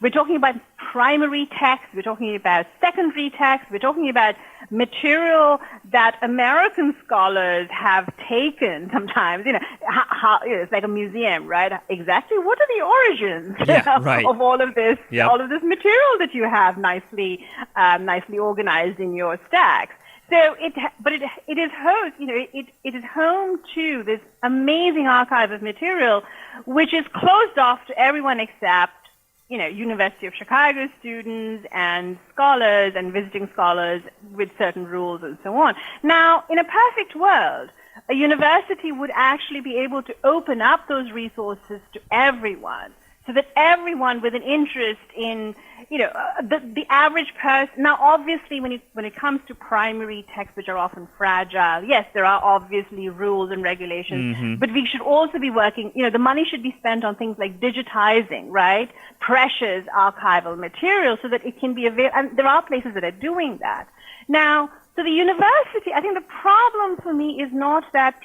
We're talking about primary text, we're talking about secondary text, we're talking about material that American scholars have taken sometimes. It's like a museum, right? Exactly what are the origins of all of this material that you have nicely organized in your stacks. So it is host, it is home to this amazing archive of material, which is closed off to everyone except University of Chicago students and scholars and visiting scholars with certain rules and so on. Now, in a perfect world, a university would actually be able to open up those resources to everyone, so that everyone with an interest in, the average person. Now, obviously, when it comes to primary texts, which are often fragile, yes, there are obviously rules and regulations, but we should also be working, the money should be spent on things like digitizing, right, precious archival material so that it can be available, and there are places that are doing that. Now, so the university, I think the problem for me is not that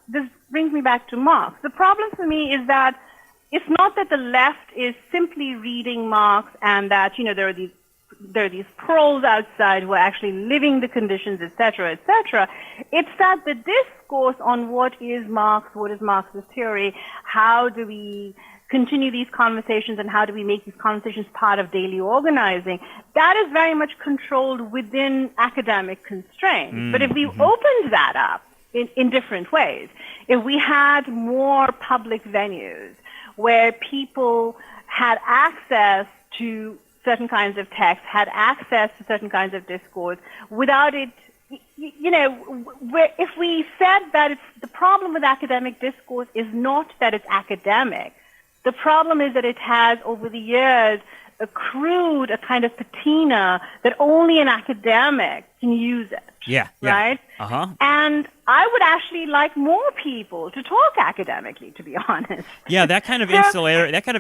this brings me back to Marx. The problem for me is that it's not that the left is simply reading Marx and that, there are these proles outside who are actually living the conditions, et cetera, et cetera. It's that the discourse on what is Marxist theory, how do we continue these conversations and how do we make these conversations part of daily organizing, that is very much controlled within academic constraints. But if we opened that up in different ways, if we had more public venues, where people had access to certain kinds of text, had access to certain kinds of discourse, without it, if we said that the problem with academic discourse is not that it's academic, the problem is that it has, over the years, accrued a kind of patina that only an academic can use it. Yeah. Right? And I would actually like more people to talk academically, to be honest. Yeah, that kind of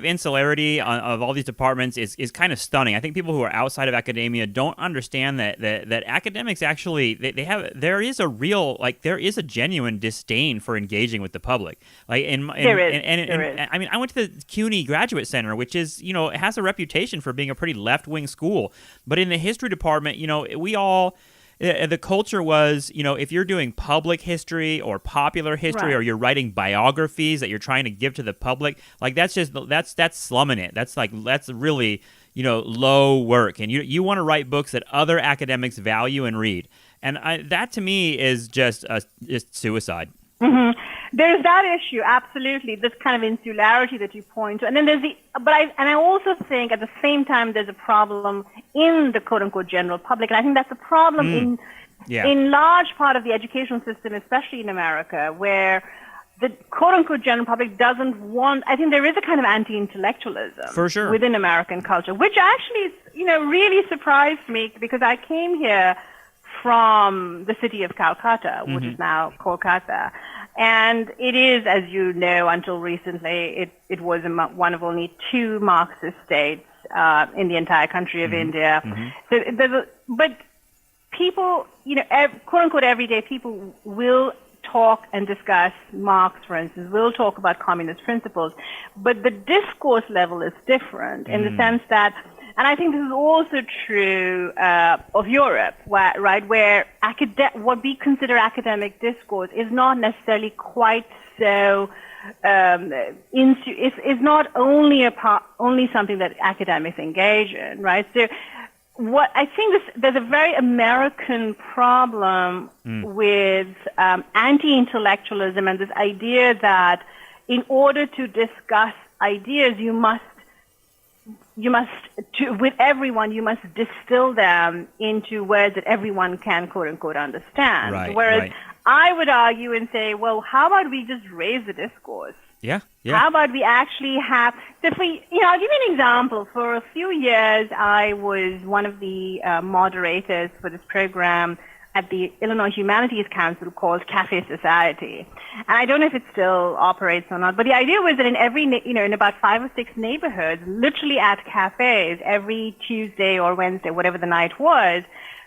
insularity of all these departments is kind of stunning. I think people who are outside of academia don't understand that academics actually there is a genuine disdain for engaging with the public. Like there is. I mean, I went to the CUNY Graduate Center, which is it has a reputation for being a pretty left-wing school, but in the history department, we all. The culture was, if you're doing public history or popular history, or you're writing biographies that you're trying to give to the public, like that's slumming it. That's really, low work. And you want to write books that other academics value and read. And that to me is just suicide. There's that issue, absolutely. This kind of insularity that you point to, and then there's I also think at the same time there's a problem in the quote unquote general public, and I think that's a problem in large part of the educational system, especially in America, where the quote unquote general public doesn't want. I think there is a kind of anti-intellectualism for sure within American culture, which actually really surprised me because I came here from the city of Calcutta, which is now Kolkata. And it is, as you know, until recently, it was one of only two Marxist states in the entire country of India. So but people, quote unquote, everyday people will talk and discuss Marx, for instance, will talk about communist principles, but the discourse level is different in the sense that. And I think this is also true of Europe, where what we consider academic discourse is not necessarily quite so. It's not only something that academics engage in, right? So, what I think there's a very American problem with anti-intellectualism and this idea that in order to discuss ideas, with everyone, you must distill them into words that everyone can, quote unquote, understand. Right, Whereas right. I would argue and say, well, how about we just raise the discourse? Yeah, yeah. How about we actually have, so I'll give you an example. For a few years, I was one of the moderators for this program at the Illinois Humanities Council called Cafe Society. And I don't know if it still operates or not, but the idea was that in every, in about 5 or 6 neighborhoods, literally at cafes, every Tuesday or Wednesday, whatever the night was,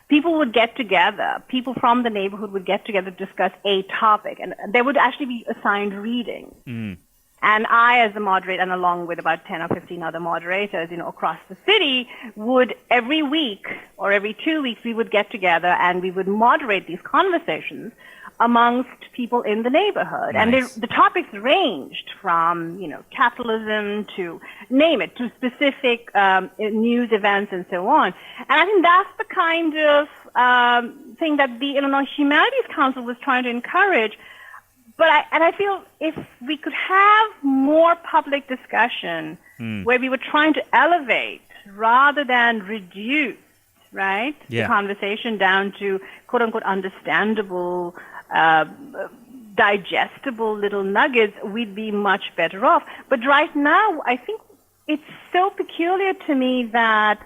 people would get together. People from the neighborhood would get together to discuss a topic, and there would actually be assigned reading. Mm. And I, as the moderator, and along with about 10 or 15 other moderators, across the city, would every week or every 2 weeks, we would get together and we would moderate these conversations amongst people in the neighborhood. Nice. And the topics ranged from, capitalism to, name it, to specific news events and so on. And I think that's the kind of thing that the Illinois Humanities Council was trying to encourage. But I feel if we could have more public discussion where we were trying to elevate rather than reduce, right, the conversation down to quote-unquote understandable, digestible little nuggets, we'd be much better off. But right now, I think it's so peculiar to me that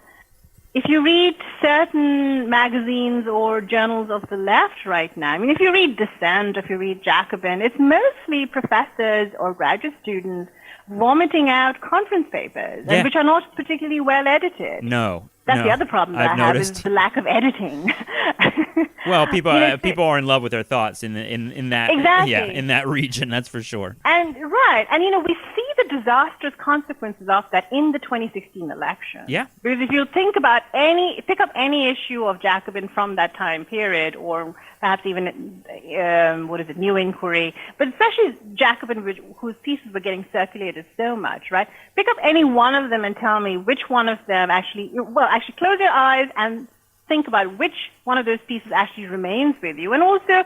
if you read certain magazines or journals of the left right now, I mean, if you read Dissent, if you read Jacobin, it's mostly professors or graduate students vomiting out conference papers, which are not particularly well edited. No. That's the other problem that I have is the lack of editing. Well, people are in love with their thoughts in that exactly. In that region, that's for sure. And we see the disastrous consequences of that in the 2016 election. Yeah. Because if you pick up any issue of Jacobin from that time period, or perhaps even New Inquiry, but especially Jacobin, whose pieces were getting circulated so much, right? Pick up any one of them and tell me which one of them actually close your eyes and think about which one of those pieces actually remains with you, and also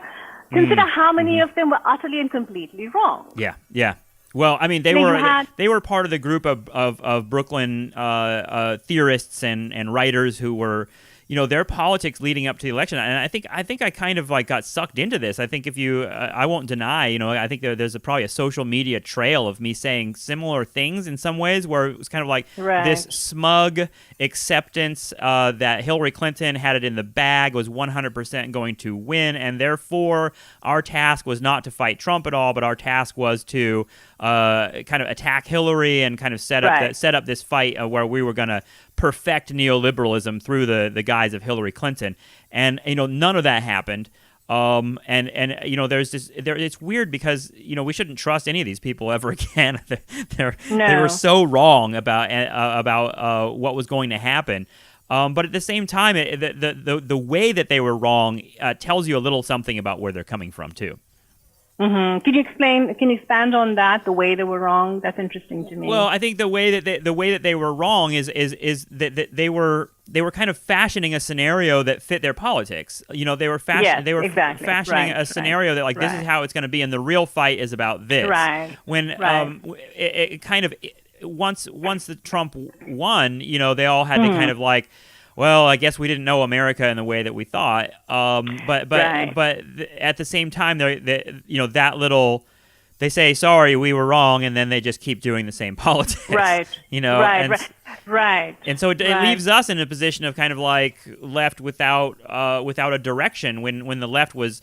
consider how many of them were utterly and completely wrong. Yeah, yeah. Well, I mean, they were part of the group of Brooklyn theorists and writers who were, their politics leading up to the election. And I think I kind of got sucked into this. I think if you, I won't deny, I think there's probably a social media trail of me saying similar things in some ways, where it was kind of like this smug acceptance that Hillary Clinton had it in the bag, was 100% going to win, and therefore our task was not to fight Trump at all, but our task was to kind of attack Hillary and kind of set up this fight where we were going to perfect neoliberalism through the guise of Hillary Clinton. And none of that happened. There's this. It's weird because we shouldn't trust any of these people ever again. They were so wrong about what was going to happen. But at the same time, the way that they were wrong tells you a little something about where they're coming from too. Mm-hmm. Can you expand on that? The way they were wrong. That's interesting to me. Well, I think the way that they were wrong is that they were kind of fashioning a scenario that fit their politics. They were fashioning a scenario that this is how it's going to be, and the real fight is about this. Right. When it kind of once the Trump won, they all had to kind of well, I guess we didn't know America in the way that we thought. But at the same time, that little, they say, sorry, we were wrong, and then they just keep doing the same politics. Right. Right. And so it leaves us in a position of kind of left without a direction when the left was,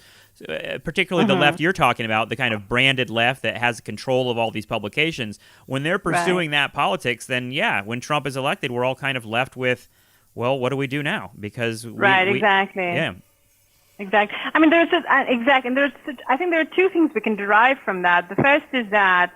particularly the left you're talking about, the kind of branded left that has control of all these publications. When they're pursuing that politics, then when Trump is elected, we're all kind of left with, well, what do we do now? Because exactly. Yeah. Exactly. I mean, I think there are two things we can derive from that. The first is that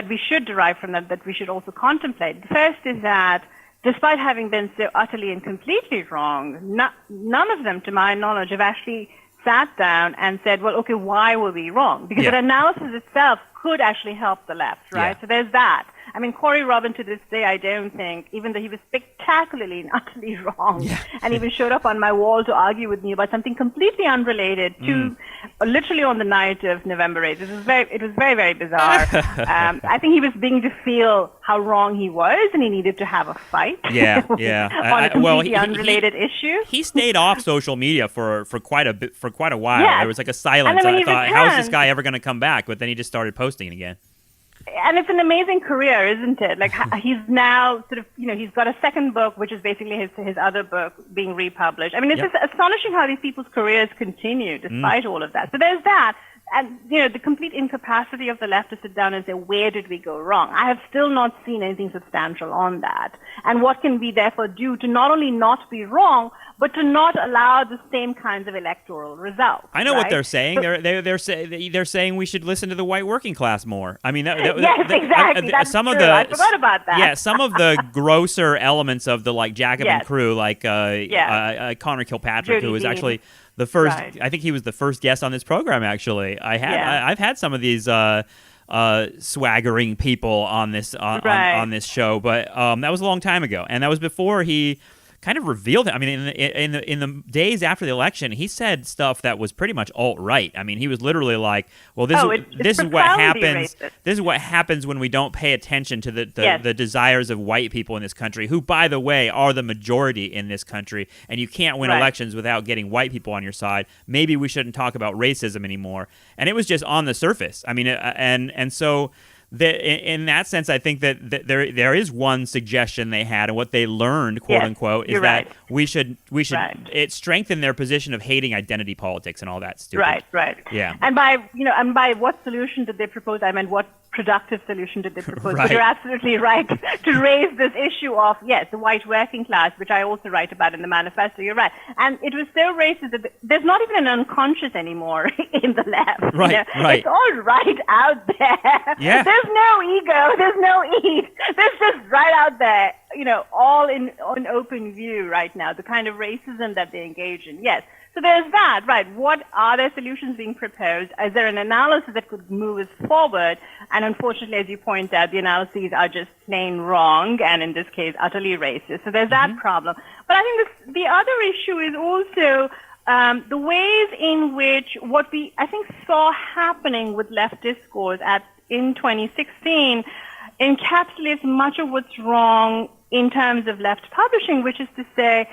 we should derive from that we should also contemplate. The first is that despite having been so utterly and completely wrong, none of them, to my knowledge, have actually sat down and said, well, okay, why were we wrong? Because the analysis itself could actually help the left, right? Yeah. So there's that. I mean, Corey Robin to this day, I don't think, even though he was spectacularly and utterly wrong, and even showed up on my wall to argue with me about something completely unrelated to literally on the night of November 8th. It was very, very bizarre. I think he was beginning to feel how wrong he was, and he needed to have a fight. On a completely unrelated issue. He stayed off social media for quite a while. Yeah. There was like a silence. And then I when thought, he how is returned- this guy ever going to come back? But then he just started posting it again. And it's an amazing career, isn't it? Like he's now sort of, he's got a second book, which is basically his other book being republished. I mean, it's just astonishing how these people's careers continue despite all of that. So there's that. And, the complete incapacity of the left to sit down and say, where did we go wrong? I have still not seen anything substantial on that. And what can we therefore do to not only not be wrong, but to not allow the same kinds of electoral results? I know right? what they're saying. They're saying we should listen to the white working class more. I mean, yes, exactly. That's some true. of the I forgot about that. Yeah, some of the grosser elements of the Jacobin crew, like Connor Kilpatrick, who was actually the first. Right. I think he was the first guest on this program. Actually, I've had some of these swaggering people on this on this show, but that was a long time ago, and that was before he kind of revealed it. I mean, in the days after the election, he said stuff that was pretty much alt-right. I mean, he was literally like, "Well, this is what happens. Racist. This is what happens when we don't pay attention to the desires of white people in this country, who, by the way, are the majority in this country. And you can't win elections without getting white people on your side. Maybe we shouldn't talk about racism anymore." And it was just on the surface. I mean, and so. In that sense, I think that there is one suggestion they had, and what they learned, quote unquote, is that we should it strengthen their position of hating identity politics and all that stupid. Right. Yeah. And by what solution did they propose? I meant, what productive solution did they propose? But you're absolutely right to raise this issue of the white working class, which I also write about in the manifesto. You're right, and it was so racist that there's not even an unconscious anymore in the left. Right. It's all right out there. Yeah. There's no ego. There's no id. There's just right out there. All in open view right now. The kind of racism that they engage in. Yes. So there's that, right? What are their solutions being proposed? Is there an analysis that could move us forward? And unfortunately, as you point out, the analyses are just plain wrong, and in this case, utterly racist. So there's that problem. But I think the other issue is also the ways in which what we, I think, saw happening with left discourse in 2016 encapsulates much of what's wrong in terms of left publishing, which is to say,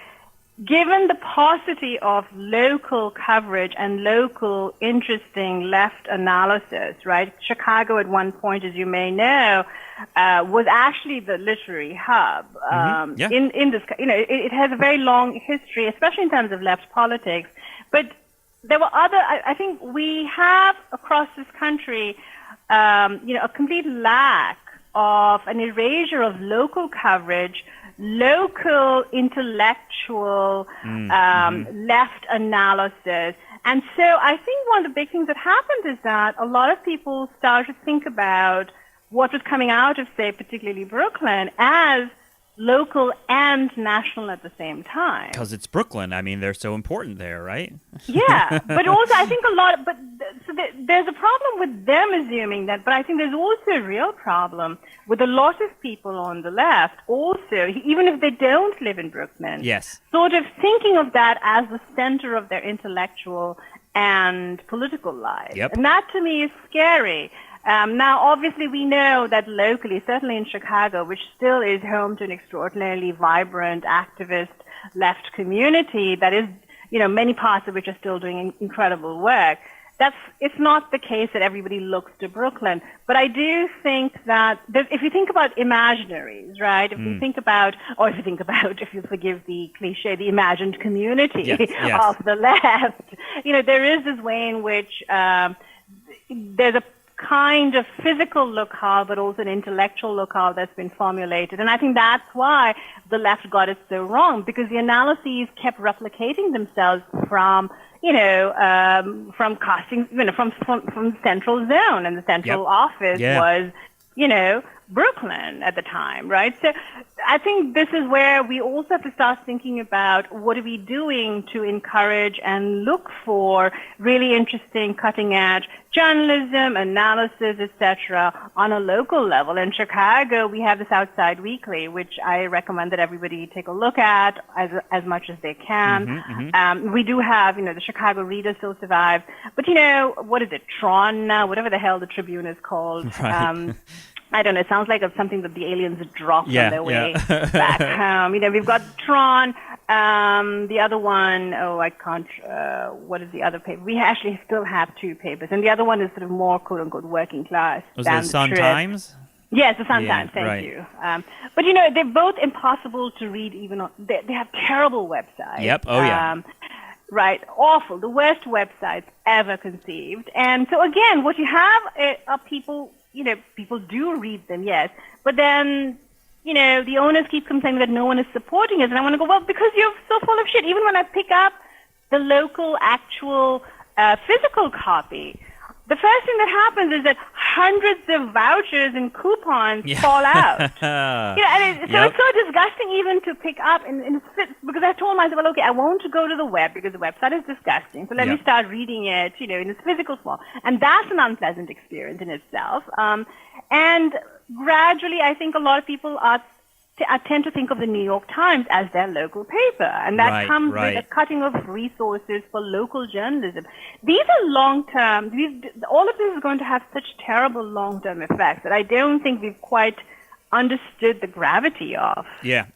given the paucity of local coverage and local interesting left analysis, right? Chicago at one point, as you may know, was actually the literary hub. In this, it has a very long history, especially in terms of left politics. But there were other. I think we have across this country, a complete lack of an erasure of local coverage, local intellectual left analysis. And so I think one of the big things that happened is that a lot of people started to think about what was coming out of, say, particularly Brooklyn, as local and national at the same time. Because it's Brooklyn. I mean, they're so important there, right? Yeah, but also I think there's a problem with them assuming that, but I think there's also a real problem with a lot of people on the left also, even if they don't live in Brooklyn, sort of thinking of that as the center of their intellectual and political lives. And that to me is scary. Now, obviously, we know that locally, certainly in Chicago, which still is home to an extraordinarily vibrant, activist left community that is, many parts of which are still doing incredible work. It's not the case that everybody looks to Brooklyn. But I do think that if you think about imaginaries, right? If you think about, if you forgive the cliche, the imagined community of the left, there is this way in which there's a kind of physical locale, but also an intellectual locale that's been formulated. And I think that's why the left got it so wrong, because the analyses kept replicating themselves from from casting, from central zone, and the central office was, Brooklyn at the time, right? So I think this is where we also have to start thinking about what are we doing to encourage and look for really interesting, cutting-edge journalism, analysis, etc., on a local level. In Chicago, we have the Southside Weekly, which I recommend that everybody take a look at as much as they can. We do have, the Chicago Reader still survives, but what is it, Tron now, whatever the hell the Tribune is called. Right. I don't know. It sounds like something that the aliens dropped on their way back home. We've got Tron. The other one, I can't. What is the other paper? We actually still have two papers, and the other one is sort of more "quote unquote" working class. Was it the Sun Times? Yes, the Sun Times. Thank you. But they're both impossible to read. Even they have terrible websites. Yep. Oh yeah. Right, awful. The worst websites ever conceived. And so again, what you have are people. People do read them, yes, but then, the owners keep complaining that no one is supporting us, and I want to go, well, because you're so full of shit. Even when I pick up the local, actual, physical copy, the first thing that happens is that hundreds of vouchers and coupons fall out. It's so disgusting even to pick up, because I told myself, well, okay, I won't go to the web because the website is disgusting, so let me start reading it, in its physical form. And that's an unpleasant experience in itself. And gradually, I think a lot of people I tend to think of the New York Times as their local paper, and that comes with a cutting of resources for local journalism. These are long-term. All of this is going to have such terrible long-term effects that I don't think we've quite understood the gravity of. Yeah,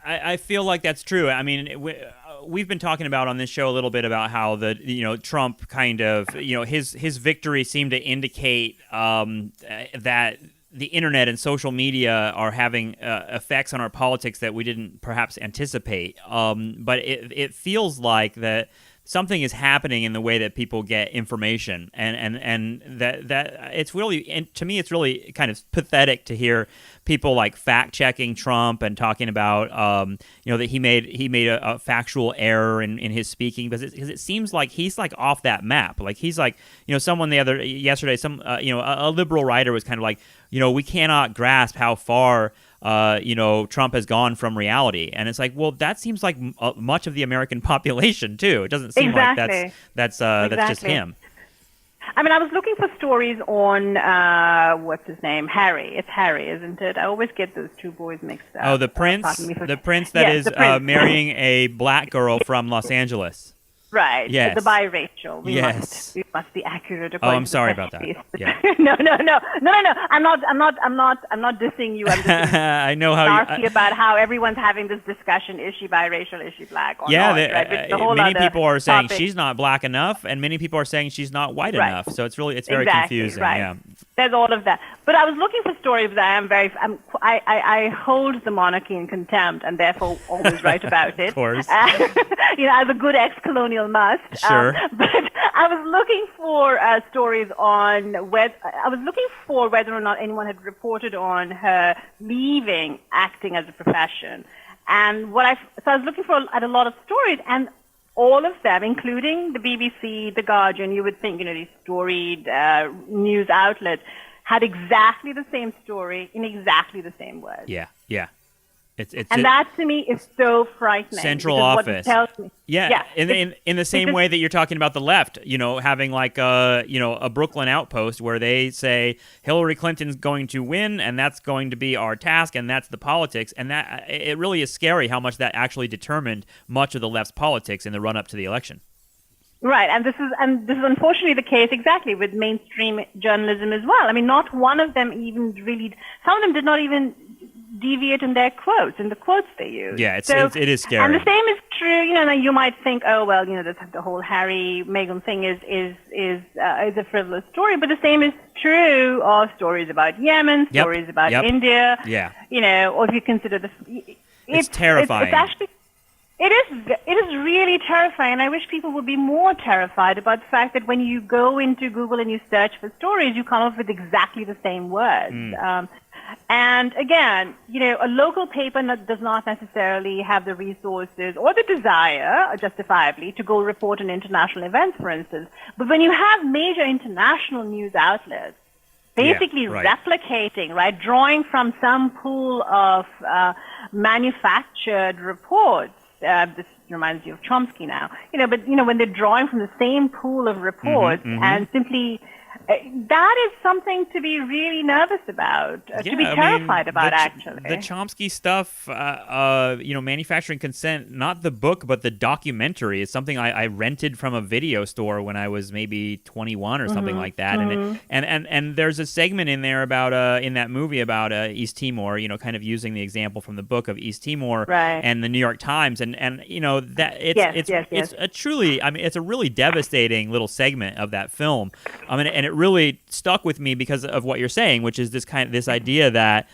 I feel like that's true. I mean, we've been talking about on this show a little bit about how Trump kind of, his victory seemed to indicate that the internet and social media are having effects on our politics that we didn't perhaps anticipate. But it feels like that something is happening in the way that people get information, and that it's really, and to me, it's really kind of pathetic to hear people like fact checking Trump and talking about that he made a factual error in his speaking, because it seems like he's like off that map. Like he's like, someone yesterday, a liberal writer was kind of like, we cannot grasp how far Trump has gone from reality. And it's like, well, that seems like much of the American population too. It doesn't seem like that's just him. I mean, I was looking for stories on what's his name, Harry. It's Harry, isn't it? I always get those two boys mixed up. Oh, the prince that is marrying a black girl from Los Angeles. Right. Yes. The biracial. We must be accurate. Oh, I'm sorry about that. Yeah. No. I'm not dissing you. I'm just I know how asking about how everyone's having this discussion. Is she biracial? Is she black? Or not, right? Many people are saying she's not black enough, and many people are saying she's not white enough. So it's very confusing. Right. Yeah. There's all of that. But I was looking for stories that I hold the monarchy in contempt, and therefore always write about it. Of course. As a good ex-colonial must. Sure. But I was looking for stories on whether or not anyone had reported on her leaving acting as a profession. And so I was looking at a lot of stories, and all of them, including the BBC, The Guardian, you would think, these storied news outlets, had exactly the same story in exactly the same words. Yeah. And that to me is so frightening. Central office. What it tells me. Yeah. In the same way that you're talking about the left, having like a Brooklyn outpost where they say Hillary Clinton's going to win, and that's going to be our task, and that's the politics, and that it really is scary how much that actually determined much of the left's politics in the run up to the election. Right, and this is unfortunately the case exactly with mainstream journalism as well. I mean, not one of them even really. Some of them did not even deviate in the quotes they use. Yeah, it is scary. And the same is true. You might think, oh well, the whole Harry Meghan thing is a frivolous story, but the same is true of stories about Yemen, stories about India. Yeah. Or if you consider it's terrifying. It's actually. It is really terrifying, and I wish people would be more terrified about the fact that when you go into Google and you search for stories, you come up with exactly the same words. And again, a local paper does not necessarily have the resources or the desire, justifiably, to go report on international events, for instance. But when you have major international news outlets basically replicating, right, drawing from some pool of manufactured reports. This reminds you of Chomsky now, but when they're drawing from the same pool of reports and simply. That is something to be really nervous about, to be terrified about, actually. The Chomsky stuff, manufacturing consent, not the book, but the documentary is something I rented from a video store when I was maybe 21 or something like that. And there's a segment in there about, in that movie about East Timor, kind of using the example from the book of East Timor and the New York Times. And that it's a truly, it's a really devastating little segment of that film. And it really stuck with me because of what you're saying, which is this idea that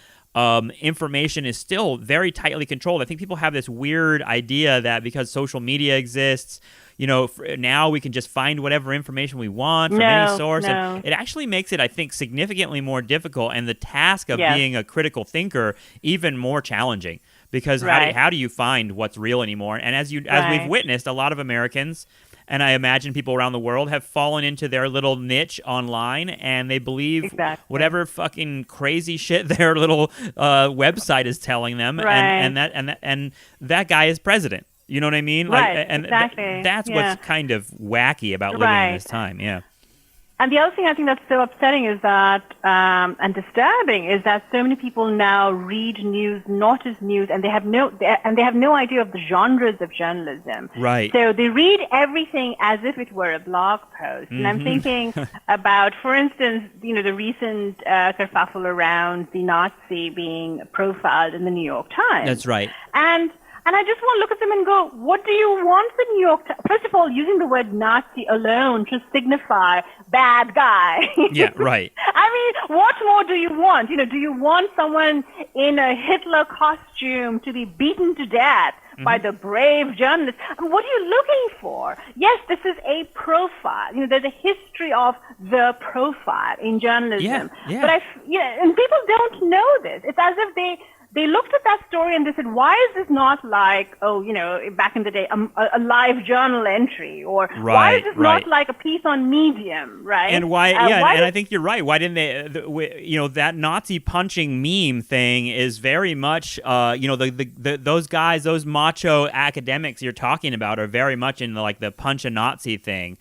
information is still very tightly controlled. I think people have this weird idea that because social media exists, now we can just find whatever information we want from any source. And it actually makes it, I think, significantly more difficult, and the task of being a critical thinker even more challenging. Because how do you find what's real anymore? And as we've witnessed, a lot of Americans, and I imagine people around the world, have fallen into their little niche online, and they believe whatever fucking crazy shit their little website is telling them, and that guy is president. You know what I mean? That's what's kind of wacky about living in this time. Yeah. And the other thing I think that's so upsetting is that, and disturbing, is that so many people now read news not as news, and they have no idea of the genres of journalism. Right. So they read everything as if it were a blog post. And I'm thinking about, for instance, the recent kerfuffle around the Nazi being profiled in the New York Times. That's right. And I just want to look at them and go, what do you want the New York Times? First of all, using the word Nazi alone to signify bad guy. Yeah, right. What more do you want? Do you want someone in a Hitler costume to be beaten to death by the brave journalist? What are you looking for? Yes, this is a profile. There's a history of the profile in journalism. Yeah. But and people don't know this. It's as if they looked at that story and they said, why is this not like, back in the day, a live journal entry? Or why is this not like a piece on Medium, right? And and I think you're right. Why didn't they, that Nazi punching meme thing is very much, those guys, those macho academics you're talking about are very much in the punch a Nazi thing.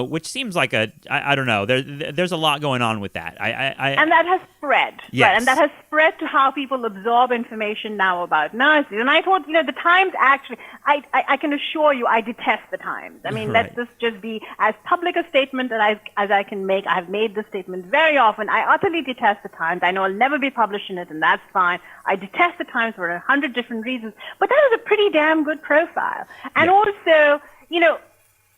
Which seems like I don't know. There's a lot going on with that. And that has spread. Yes. Right? And that has spread to how people absorb information now about Nazis. And I thought, the Times actually, I can assure you, I detest the Times. Let's just be as public a statement as I can make. I have made this statement very often. I utterly detest the Times. I know I'll never be published in it, and that's fine. I detest the Times for 100 different reasons. But that is a pretty damn good profile. And also,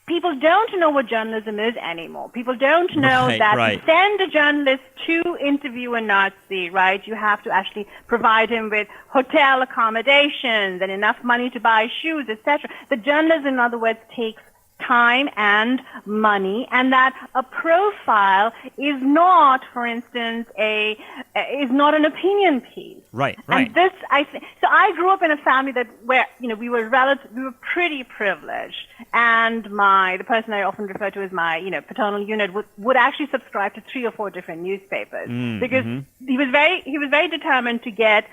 people don't know what journalism is anymore. People don't know that to send a journalist to interview a Nazi, right, you have to actually provide him with hotel accommodations and enough money to buy shoes, etc. The journalism, in other words, takes time and money, and that a profile is not, for instance, is not an opinion piece. Right. And this, so I grew up in a family where we were pretty privileged, and the person I often refer to as my paternal unit would actually subscribe to 3 or 4 different newspapers because he was very determined to get.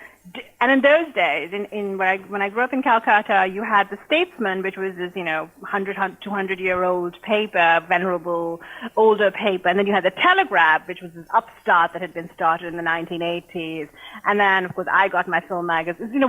And in those days, when I grew up in Calcutta, you had the Statesman, which was this 200-year-old paper, venerable older paper, and then you had the Telegraph, which was this upstart that had been started in the 1980s, and then of course I got my film magazine,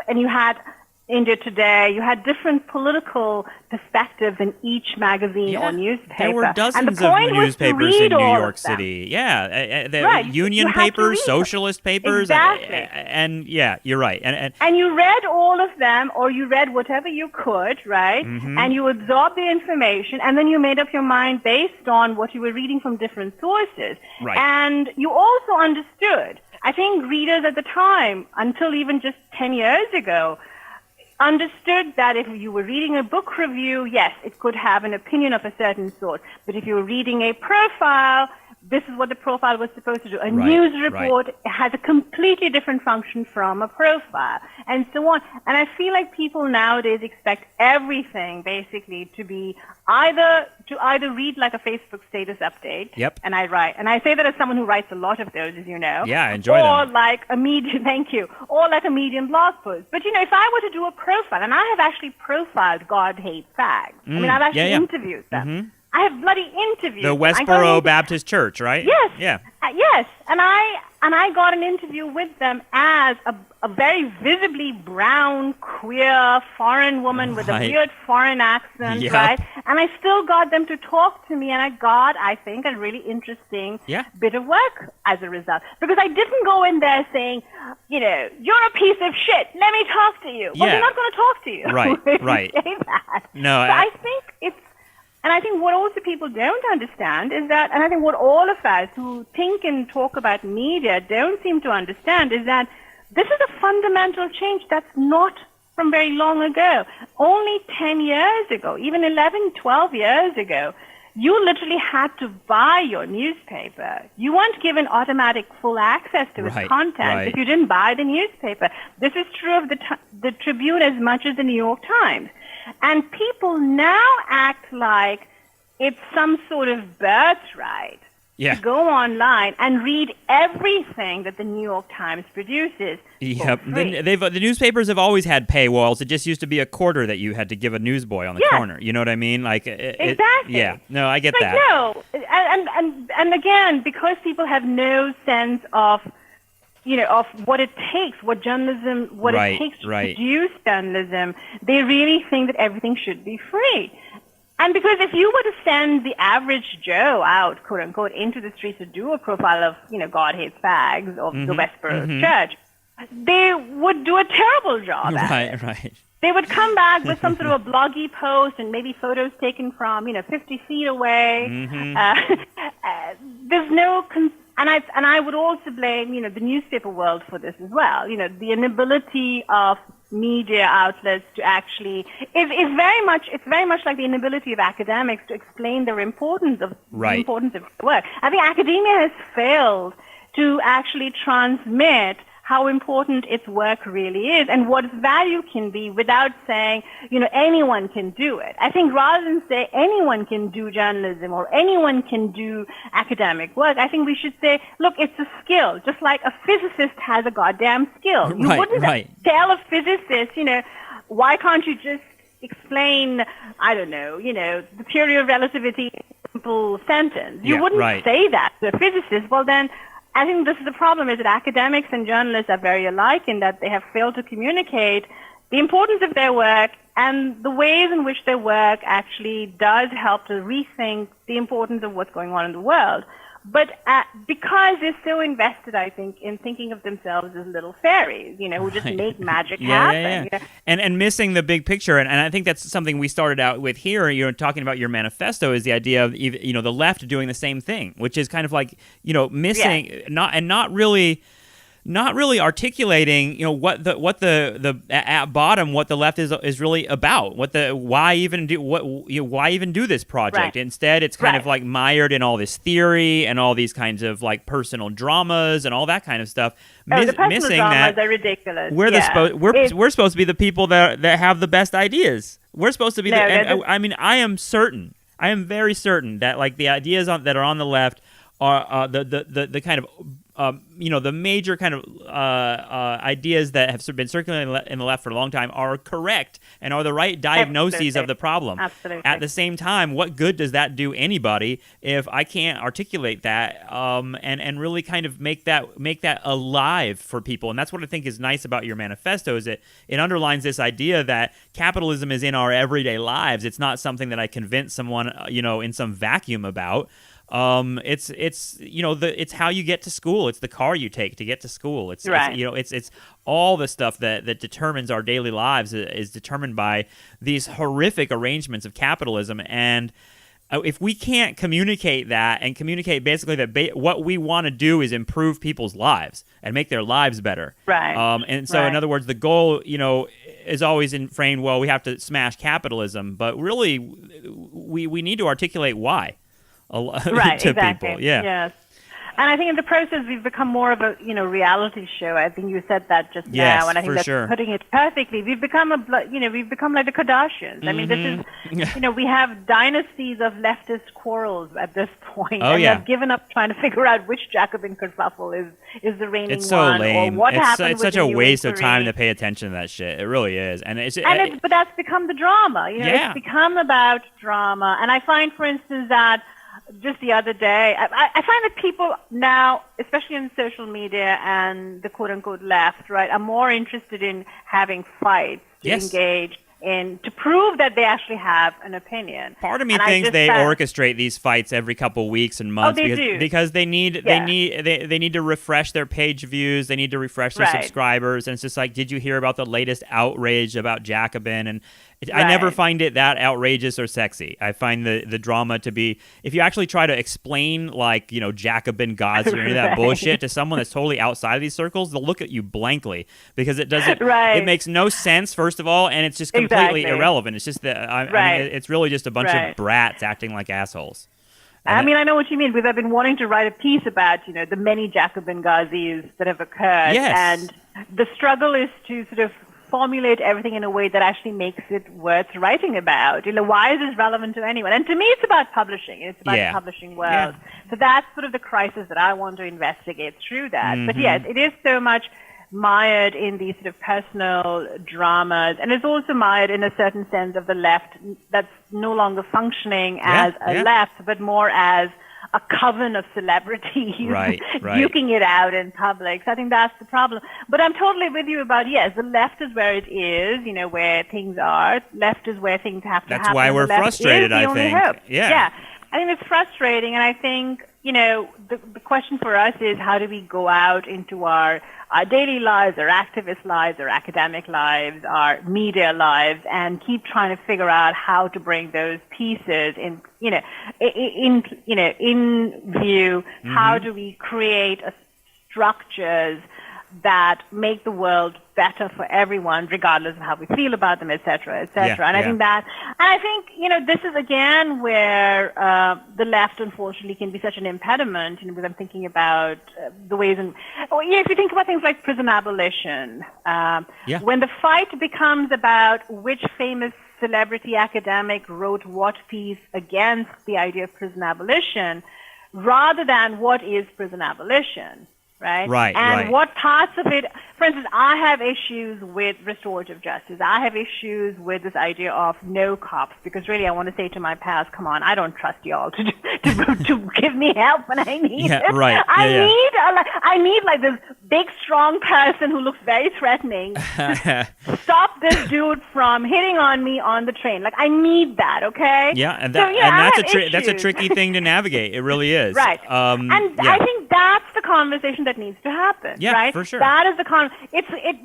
and you had India Today, you had different political perspectives in each magazine or newspaper. There were dozens of newspapers in New York City. Yeah, union papers, socialist papers. Exactly. And you're right. And you read all of them, or you read whatever you could, right? And you absorbed the information, and then you made up your mind based on what you were reading from different sources. Right. And you also understood, I think readers at the time, until even just 10 years ago, understood that if you were reading a book review, yes, it could have an opinion of a certain sort. But if you were reading a profile, this is what the profile was supposed to do. A Right, news report has a completely different function from a profile, and so on. And I feel like people nowadays expect everything basically to be either read like a Facebook status update. Yep. And I say that as someone who writes a lot of those, as you know. Yeah, I enjoy or them. like a medium, thank you, or like a medium blog post. But if I were to do a profile, and I have actually profiled God Hates Fags. I mean, I've actually interviewed them. Mm-hmm. I have bloody interviewed The them. Westboro Baptist Church, right? Yes. Yeah. Yes, and I got an interview with them as a very visibly brown, queer, foreign woman with a weird foreign accent, Yep. right? And I still got them to talk to me, and I got, I think, a really interesting bit of work as a result. Because I didn't go in there saying, you're a piece of shit, let me talk to you. Well, they're not going to talk to you. Right, if right. you say that. No, so I think it's, and I think what also people don't understand is that, and I think what all of us who think and talk about media don't seem to understand is that this is a fundamental change that's not from very long ago. Only 10 years ago, even 11, 12 years ago, you literally had to buy your newspaper. You weren't given automatic full access to its content if you didn't buy the newspaper. This is true of the Tribune as much as the New York Times. And people now act like it's some sort of birthright to go online and read everything that the New York Times produces. Yep. The newspapers have always had paywalls. It just used to be a quarter that you had to give a newsboy on the corner. You know what I mean? Like exactly. Yeah. No, I get that. No, and again, because people have no sense of of what it takes, what journalism, what it takes to produce journalism, they really think that everything should be free. And because if you were to send the average Joe out, quote unquote, into the streets to do a profile of, God Hates Fags or the Westboro Church, they would do a terrible job at it. Right. They would come back with some sort of a bloggy post and maybe photos taken from, 50 feet away. There's no... And I would also blame, the newspaper world for this as well. The inability of media outlets to actually is very much like the inability of academics to explain the importance of their work. I think academia has failed to actually transmit how important its work really is and what its value can be without saying, anyone can do it. I think rather than say anyone can do journalism or anyone can do academic work, I think we should say, look, it's a skill, just like a physicist has a goddamn skill. You wouldn't tell a physicist, why can't you just explain, I don't know, the theory of relativity in a simple sentence. You wouldn't say that to a physicist. Well, then, I think this is the problem, is that academics and journalists are very alike in that they have failed to communicate the importance of their work and the ways in which their work actually does help to rethink the importance of what's going on in the world. But because they're so invested, I think, in thinking of themselves as little fairies, who just make magic happen. Yeah. And missing the big picture. And I think that's something we started out with here, talking about your manifesto, is the idea of, the left doing the same thing, which is kind of like, missing, not really articulating, what the at bottom, what the left is really about, why even do this project. Instead, it's kind of like mired in all this theory and all these kinds of like personal dramas and all that kind of stuff. The personal missing dramas that are ridiculous. We're supposed to be the people that have the best ideas. We're supposed to be I am very certain that like the ideas that are on the left are the kind of the major kind of ideas that have been circulating in the left for a long time are correct and are the right diagnoses of the problem. Absolutely. At the same time, what good does that do anybody if I can't articulate that and really kind of make that alive for people? And that's what I think is nice about your manifesto, is that it underlines this idea that capitalism is in our everyday lives. It's not something that I convince someone in some vacuum about. It's how you get to school. It's the car you take to get to school. It's all the stuff that determines our daily lives is determined by these horrific arrangements of capitalism. And if we can't communicate that and communicate basically that what we want to do is improve people's lives and make their lives better. Right. And so in other words, the goal, is always framed, well, we have to smash capitalism, but really we need to articulate why. Right, to exactly. people. Yeah. Yes. And I think in the process we've become more of a reality show. I think you said that just Yes, now, and I think for that's sure. putting it perfectly. We've become we've become like the Kardashians. I mean, this is we have dynasties of leftist quarrels at this point, Oh, and yeah. they've given up trying to figure out which Jacobin kerfuffle is the reigning It's so one, lame. or what happened It's with such the a new waste of time inquiry. to pay attention to that shit. It really is. And But that's become the drama. Yeah. It's become about drama. And I find, for instance, that just the other day, I find that people now, especially in social media and the quote-unquote left, right, are more interested in having fights to Yes. engage in, to prove that they actually have an opinion. Part of me And I thinks just they found- orchestrate these fights every couple weeks and months they do. because they need Yeah. they need to refresh their page views, they need to refresh their Right. subscribers, and it's just like, did you hear about the latest outrage about Jacobin? And I never Right. find it that outrageous or sexy. I find the drama to be, if you actually try to explain like Jacobin gods or any of that Right. bullshit to someone that's totally outside of these circles, they'll look at you blankly because it doesn't. Right. It makes no sense, first of all, and it's just completely Exactly. irrelevant. It's just that I Right. mean, it's really just a bunch Right. of brats acting like assholes. I mean, I know what you mean, because I've been wanting to write a piece about, the many Jacobin Ghazis that have occurred. Yes. And the struggle is to sort of formulate everything in a way that actually makes it worth writing about. Why is this relevant to anyone? And to me, it's about publishing. It's about the publishing world. So that's sort of the crisis that I want to investigate through that. But yes, it is so much mired in these sort of personal dramas, and it's also mired in a certain sense of the left that's no longer functioning as a left, but more as a coven of celebrities Right. duking it out in public. So I think that's the problem. But I'm totally with you about, yes, the left is where it is, where things are. Left is where things have to happen. That's why we're The left frustrated, is the I only think. hope. Yeah. I think it's frustrating, and I think, the question for us is, how do we go out into our daily lives, our activist lives, our academic lives, our media lives, and keep trying to figure out how to bring those pieces in view. How do we create structures that make the world better for everyone, regardless of how we feel about them, et cetera, et cetera. And I think this is again where the left, unfortunately, can be such an impediment. Because I'm thinking about the ways if you think about things like prison abolition, when the fight becomes about which famous celebrity academic wrote what piece against the idea of prison abolition, rather than what is prison abolition. Right. And what parts of it, for instance, I have issues with restorative justice. I have issues with this idea of no cops, because really I want to say to my pals, come on, I don't trust y'all to give me help when I need it. Right. I need like this big, strong person who looks very threatening to stop this dude from hitting on me on the train. Like, I need that, okay? Yeah, and So, that's a tricky thing to navigate. It really is. Right. I think that's the conversation that needs to happen. Yeah, right? for sure. That is the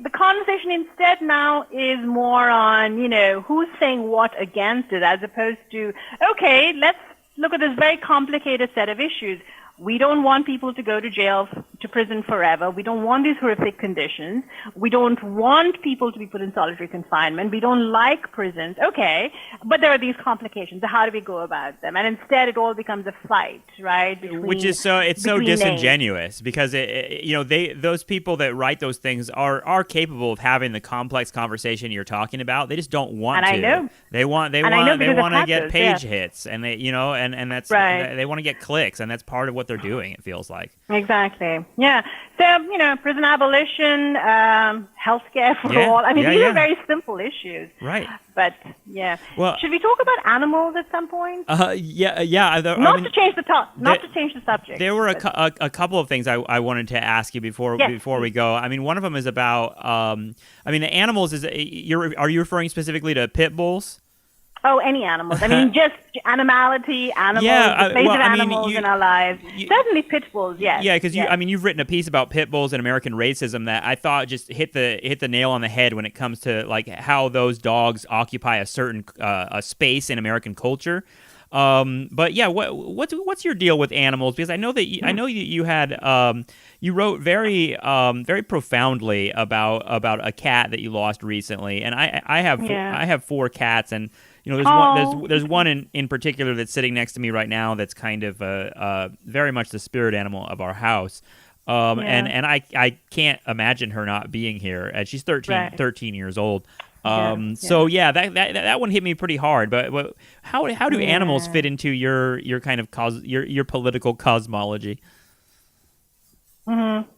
conversation instead now is more on, who's saying what against it, as opposed to, okay, let's look at this very complicated set of issues. We don't want people to go to jail, to prison forever. We don't want these horrific conditions. We don't want people to be put in solitary confinement. We don't like prisons. Okay, but there are these complications. So how do we go about them? And instead, it all becomes a fight, right? Which is so disingenuous, because those people that write those things are capable of having the complex conversation you're talking about. They just don't want to. I know. They want to get page hits, and they and that's right. They want to get clicks, and that's part of what they're doing, it feels like. Exactly. Yeah. So, prison abolition, healthcare for all. I mean, these are very simple issues. Right. But, yeah. Well, should we talk about animals at some point? Not to change the subject. There were a couple of things I wanted to ask you before we go. I mean, one of them is about, the animals are you referring specifically to pit bulls? Oh, any animals. I mean, just animality, animals, the place of animals in our lives. Certainly pit bulls, yes. Yeah, because you've written a piece about pit bulls and American racism that I thought just hit the nail on the head when it comes to like how those dogs occupy a certain a space in American culture. But yeah, what's your deal with animals? Because I know that you had you wrote very profoundly about a cat that you lost recently, and I have 4 cats, and there's one in particular that's sitting next to me right now that's kind of very much the spirit animal of our house. And I can't imagine her not being here. And she's 13 years old. So that one hit me pretty hard. But how do animals fit into your kind of your political cosmology? Mm-hmm.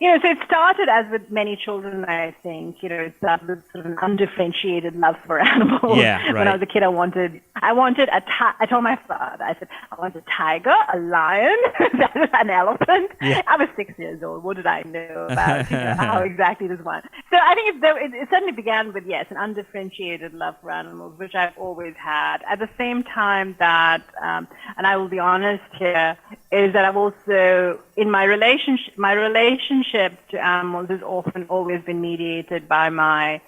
So it started as with many children, I think. It started with sort of an undifferentiated love for animals. Yeah, right. When I was a kid, I wanted I told my father, I said, I want a tiger, a lion, an elephant. Yeah. I was 6 years old. What did I know about how exactly this one? So I think it certainly began with, yes, an undifferentiated love for animals, which I've always had. At the same time that, and I will be honest here, is that I've also, in my relationship to animals has often always been mediated by my,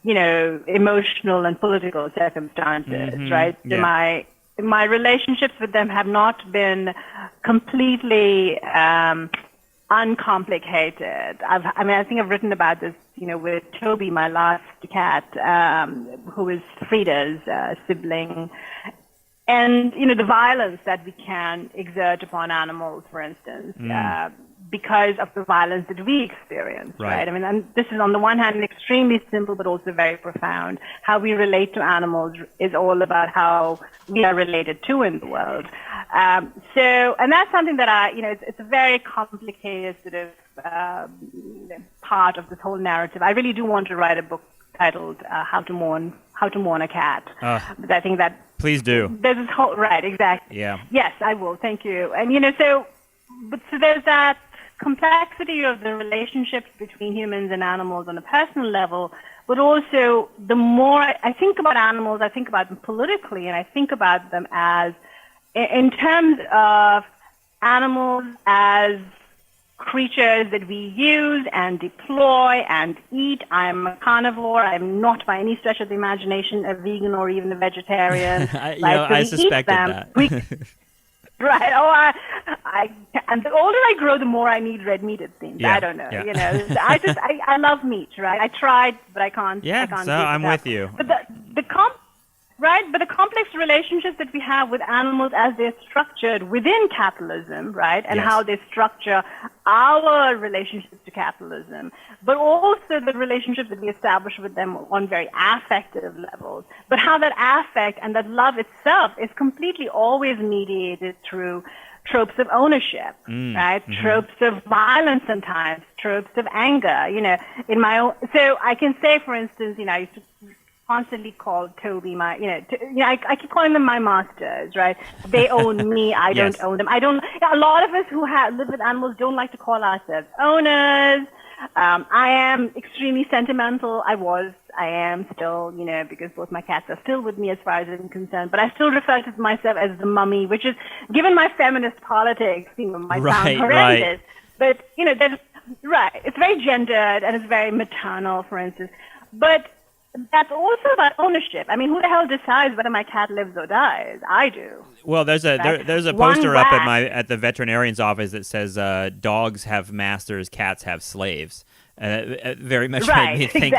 emotional and political circumstances, right? Yeah. So my relationships with them have not been completely uncomplicated. I think I've written about this, with Toby, my last cat, who is Frida's sibling. And, the violence that we can exert upon animals, for instance, because of the violence that we experience, right? I mean, and this is on the one hand extremely simple, but also very profound. How we relate to animals is all about how we are related to in the world. And that's something that it's a very complicated sort of part of this whole narrative. I really do want to write a book titled How to Mourn a Cat. But I think that please do. There's this whole exactly. Yeah. Yes, I will. Thank you. And so there's that complexity of the relationships between humans and animals on a personal level, but also the more I think about animals, I think about them politically, and I think about them as in terms of animals as creatures that we use and deploy and eat. I'm a carnivore. I'm not by any stretch of the imagination a vegan or even a vegetarian. I suspected that. Right. Oh, and the older I grow, the more I need red meat, it seems. Yeah. I don't know. Yeah. I love meat, right? I tried, but I can't. Yeah. I can't So I'm with you. But but the complex relationships that we have with animals as they're structured within capitalism, right? And how they structure our relationships to capitalism, but also the relationships that we establish with them on very affective levels. But how that affect and that love itself is completely always mediated through tropes of ownership, right? Mm-hmm. Tropes of violence sometimes, tropes of anger, in my own. So I can say, for instance, I used to constantly call Toby I keep calling them my masters, right? They own me, I don't own them. A lot of us who live with animals don't like to call ourselves owners. I am extremely sentimental. I am still, because both my cats are still with me as far as I'm concerned, but I still refer to myself as the mummy, which is, given my feminist politics, might sound horrendous. But, it's very gendered and it's very maternal, for instance. But that's also about ownership. I mean, who the hell decides whether my cat lives or dies? I do. Well, there's a poster up at the veterinarian's office that says dogs have masters, cats have slaves. It very much made me think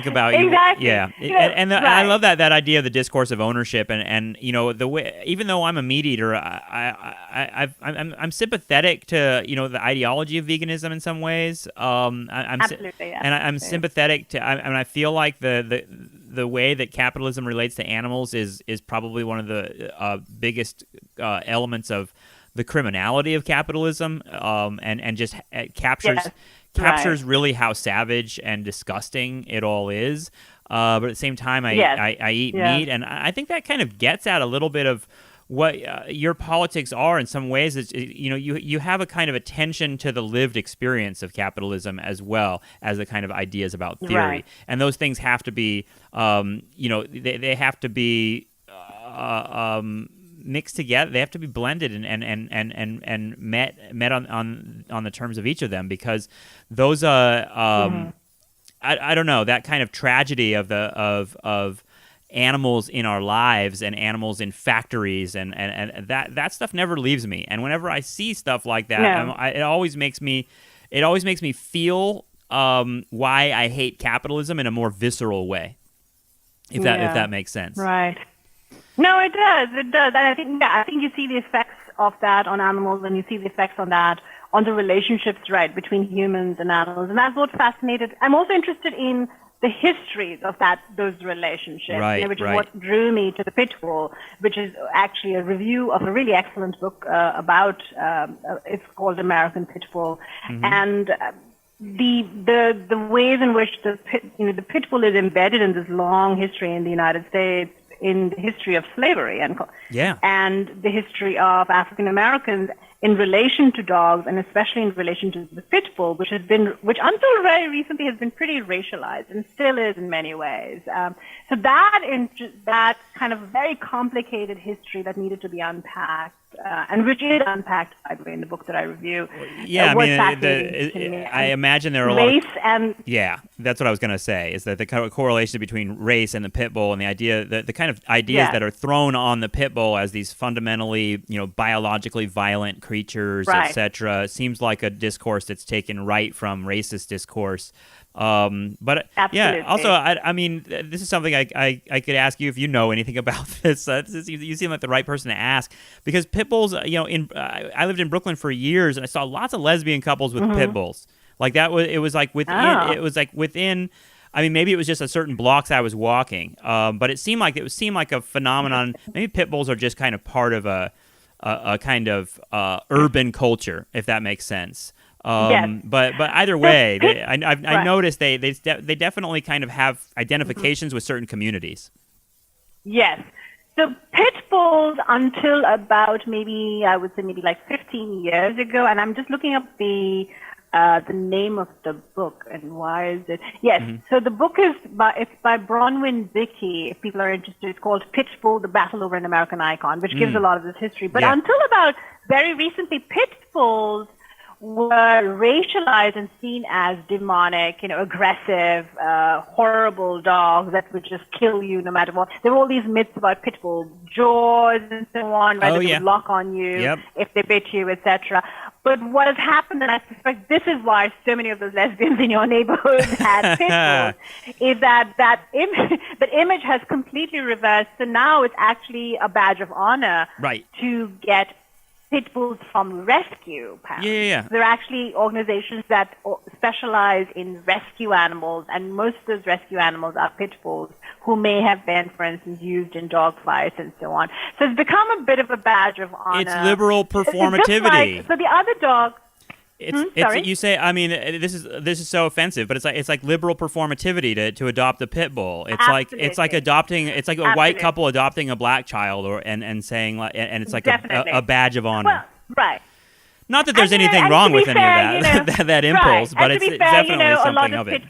about exactly. I love that idea of the discourse of ownership and the way, even though I'm a meat eater, I'm sympathetic to the ideology of veganism in some ways. Absolutely, yeah. And I'm sympathetic to. I feel like the way that capitalism relates to animals is probably one of the biggest elements of the criminality of capitalism, and just captures really how savage and disgusting it all is. But at the same time, I eat meat, and I think that kind of gets at a little bit of what your politics are in some ways. Is you have a kind of attention to the lived experience of capitalism as well as the kind of ideas about theory, and those things have to be, they have to be mixed together. They have to be blended and met on the terms of each of them, because those I don't know, that kind of tragedy of animals in our lives and animals in factories and that stuff never leaves me. And whenever I see stuff like that, it always makes me feel why I hate capitalism in a more visceral way. if that makes sense. Right. No, it does. It does. And I think you see the effects of that on animals, and you see the effects on that on the relationships, right, between humans and animals. And that's what fascinated. I'm also interested in the histories of those relationships, right, which is what drew me to the Pit Bull, which is actually a review of a really excellent book about. It's called American Pit Bull, and the ways in which the Pit Bull is embedded in this long history in the United States, in the history of slavery and the history of African Americans in relation to dogs, and especially in relation to the Pit Bull, which until very recently has been pretty racialized and still is in many ways. So that kind of very complicated history that needed to be unpacked, and which is unpacked, by the way, in the book that I review. Yeah, I imagine there are race and that's what I was going to say, is that the kind of correlation between race and the Pit Bull, and the kind of ideas that are thrown on the Pit Bull as these fundamentally, biologically violent creatures, etc. Seems like a discourse that's taken right from racist discourse. But absolutely. Also, I mean, this is something I could ask you if you know anything about this. You seem like the right person to ask, because pit bulls, I lived in Brooklyn for years, and I saw lots of lesbian couples with pit bulls. Like it was like within. I mean, maybe it was just a certain blocks I was walking, but it seemed like a phenomenon. Maybe pit bulls are just kind of part of a kind of urban culture, if that makes sense. But either way, I noticed they definitely kind of have identifications with certain communities. Yes. So pit bulls, until about maybe 15 years ago, and I'm just looking up the name of the book, and why is it? Yes. So the book is by Bronwyn Dickey. If people are interested, it's called Pit Bull: The Battle Over an American Icon, which gives a lot of this history. But until about very recently, pit bulls were racialized and seen as demonic, aggressive, horrible dogs that would just kill you no matter what. There were all these myths about pit bull jaws and so on, right? They would lock on you if they bit you, etc. But what has happened, and I suspect this is why so many of those lesbians in your neighborhood had pit bulls, is that image has completely reversed. So now it's actually a badge of honor to get pit bulls from rescue pounds. There are actually organizations that specialize in rescue animals, and most of those rescue animals are pit bulls who may have been, for instance, used in dog fights and so on. So it's become a bit of a badge of honor. It's liberal performativity. So the other dog. You say, I mean, this is so offensive, but it's like liberal performativity to adopt a pit bull. It's like a white couple adopting a black child, and saying and it's like a badge of honor. Well, right. Not that there's anything wrong with any of that that impulse, but it's definitely something of it.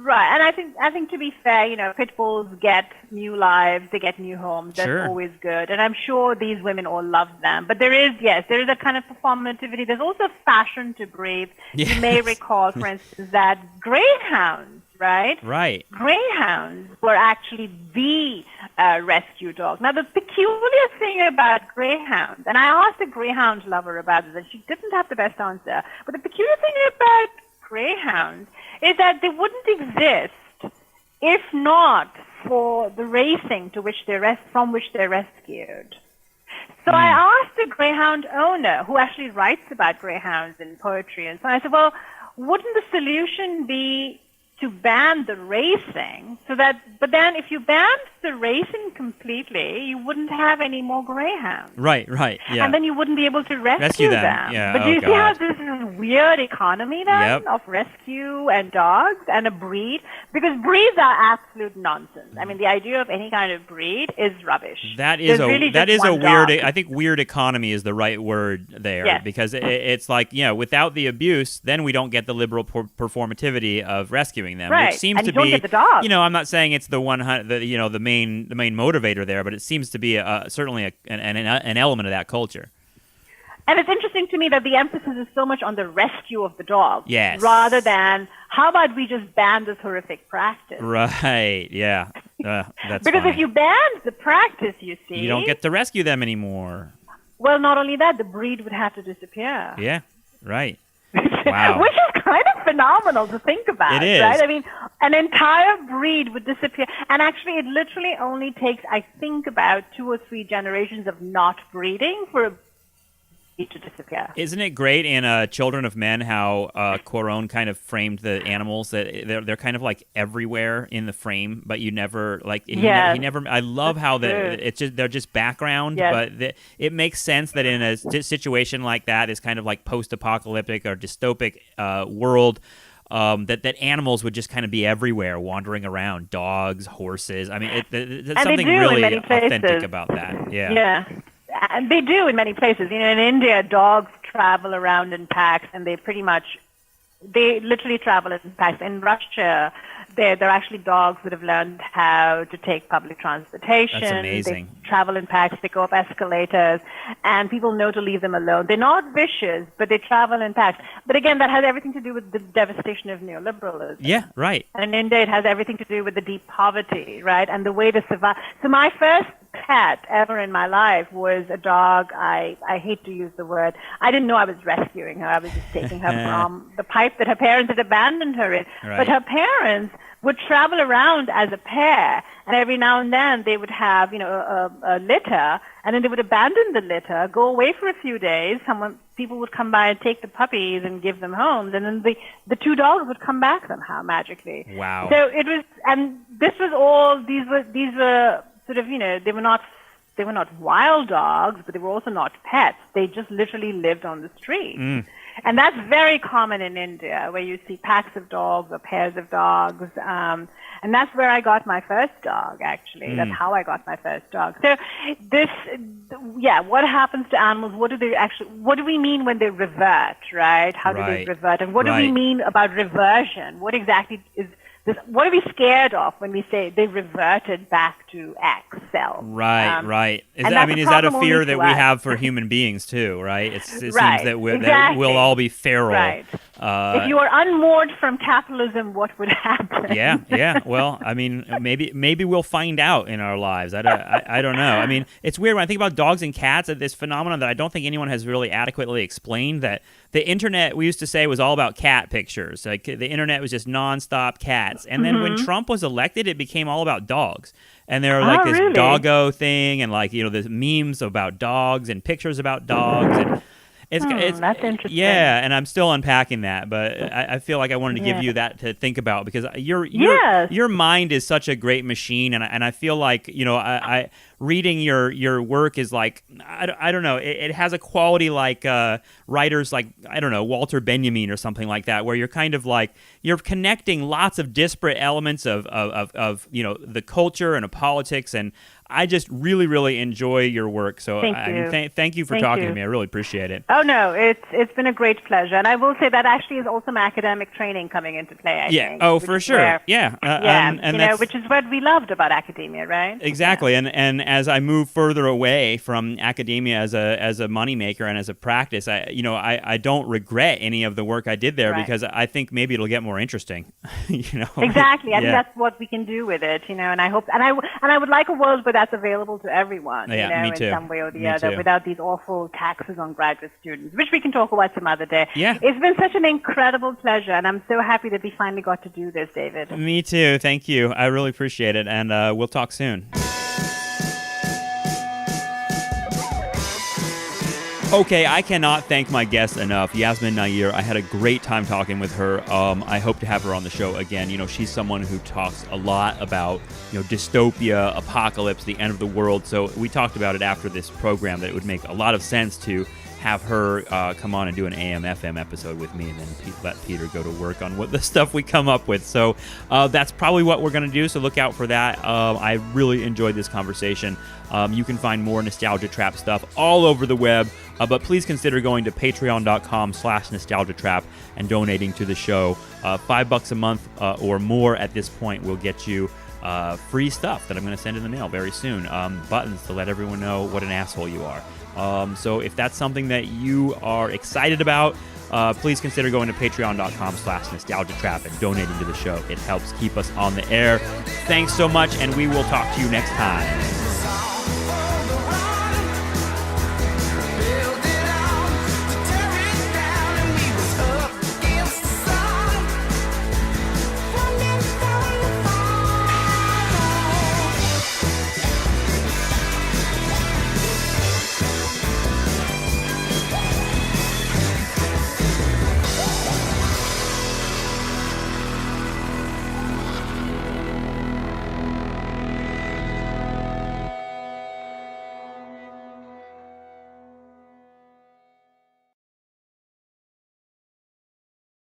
Right, and I think to be fair, pit bulls get new lives, they get new homes. That's always good, and I'm sure these women all love them. But there is a kind of performativity. There's also fashion to breed. Yes. You may recall, for instance, that greyhounds, right? Right. Greyhounds were actually the rescue dog. Now, the peculiar thing about greyhounds, and I asked a greyhound lover about this, and she didn't have the best answer. But the peculiar thing about greyhounds is that they wouldn't exist if not for the racing from which they're rescued. So I asked a greyhound owner who actually writes about greyhounds in poetry, and so I said, well, wouldn't the solution be to ban the racing but then if you banned the racing completely, you wouldn't have any more greyhounds. Right, yeah. And then you wouldn't be able to rescue them. Yeah, but do you see how this is a weird economy then of rescue and dogs and a breed? Because breeds are absolute nonsense. I mean, the idea of any kind of breed is rubbish. That is a weird, I think weird economy is the right word there, because it's like, without the abuse, then we don't get the liberal performativity of rescuing them, which seems to be, I'm not saying it's the main motivator there, but it seems to be certainly an element of that culture. And it's interesting to me that the emphasis is so much on the rescue of the dog, rather than how about we just ban this horrific practice? Right? Yeah, that's because funny. if you ban the practice, you don't get to rescue them anymore. Well, not only that, the breed would have to disappear. Yeah, right. Wow. Which is kind of phenomenal to think about, It is. right? I mean, an entire breed would disappear. And actually, it literally only takes, I think, about 2 or 3 generations of not breeding for a breed to disappear. Isn't it great in Children of Men how Cuarón kind of framed the animals that they're kind of like everywhere in the frame, but you never like he never. I love how they're just background, but it makes sense that in a situation like that, is kind of like post-apocalyptic or dystopic world. That animals would just kind of be everywhere, wandering around. Dogs, horses. I mean, there's something really authentic about that. Yeah. Yeah. And they do in many places. You know, in India, dogs travel around in packs, and they literally travel in packs. In Russia, they're actually dogs that have learned how to take public transportation. That's amazing. They travel in packs, they go up escalators, and people know to leave them alone. They're not vicious, but they travel in packs. But again, that has everything to do with the devastation of neoliberalism. Yeah, right. And in India, it has everything to do with the deep poverty, right? And the way to survive. So my first pet ever in my life was a dog. I hate to use the word. I didn't know I was rescuing her. I was just taking her from the pipe that her parents had abandoned her in. Right. But her parents would travel around as a pair, and every now and then they would have, a litter, and then they would abandon the litter, go away for a few days. People would come by and take the puppies and give them homes, and then the 2 dogs would come back somehow magically. Wow. So it was, and this was all. These were sort of, they were not wild dogs, but they were also not pets. They just literally lived on the street. And that's very common in India, where you see packs of dogs or pairs of dogs. And that's where I got my first dog, actually. That's how I got my first dog. So what happens to animals? What do we mean when they revert, right? How do they revert? And what do we mean about reversion? What exactly is this? What are we scared of when we say they reverted back to X self? Right. Is that a fear that we have for human beings too? Right. It seems that we'll all be feral. Right. If you are unmoored from capitalism, what would happen? Yeah. Well, I mean, maybe we'll find out in our lives. I don't know. I mean, it's weird when I think about dogs and cats. This phenomenon that I don't think anyone has really adequately explained. That the internet, we used to say, was all about cat pictures. Like the internet was just nonstop cats. And then when Trump was elected, it became all about dogs. And there were like this doggo thing, and like there's memes about dogs and pictures about dogs, and it's that's interesting. Yeah, and I'm still unpacking that, but I feel like I wanted to give you that to think about, because your mind is such a great machine, and I feel like I reading your work is like, I don't know, it has a quality like writers like, I don't know, Walter Benjamin or something like that, where you're kind of like, you're connecting lots of disparate elements of the culture and of politics, and I just really, really enjoy your work. So thank you for talking to me. I really appreciate it. Oh, no, it's been a great pleasure. And I will say that actually is also my academic training coming into play, I think. Oh, for sure. Which is what we loved about academia, right? Exactly. Yeah. And as I move further away from academia as a moneymaker and as a practice, I don't regret any of the work I did there, because I think maybe it'll get more interesting. Exactly. I think that's what we can do with it, and I hope, and I would like a world where that's available to everyone, me too. In some way or the other, without these awful taxes on graduate students, which we can talk about some other day. Yeah. It's been such an incredible pleasure, and I'm so happy that we finally got to do this, David. Me too. Thank you. I really appreciate it, and we'll talk soon. Okay, I cannot thank my guest enough, Yasmin Nair. I had a great time talking with her. I hope to have her on the show again. She's someone who talks a lot about, dystopia, apocalypse, the end of the world. So we talked about it after this program, that it would make a lot of sense to have her come on and do an AM/FM episode with me, and then let Peter go to work on what the stuff we come up with. So that's probably what we're going to do, so look out for that. I really enjoyed this conversation. You can find more Nostalgia Trap stuff all over the web, but please consider going to patreon.com/nostalgiatrap and donating to the show. $5 a month or more at this point will get you free stuff that I'm going to send in the mail very soon. Buttons to let everyone know what an asshole you are. So if that's something that you are excited about, please consider going to patreon.com/nostalgiatrap and donating to the show. It helps keep us on the air. Thanks so much, and we will talk to you next time.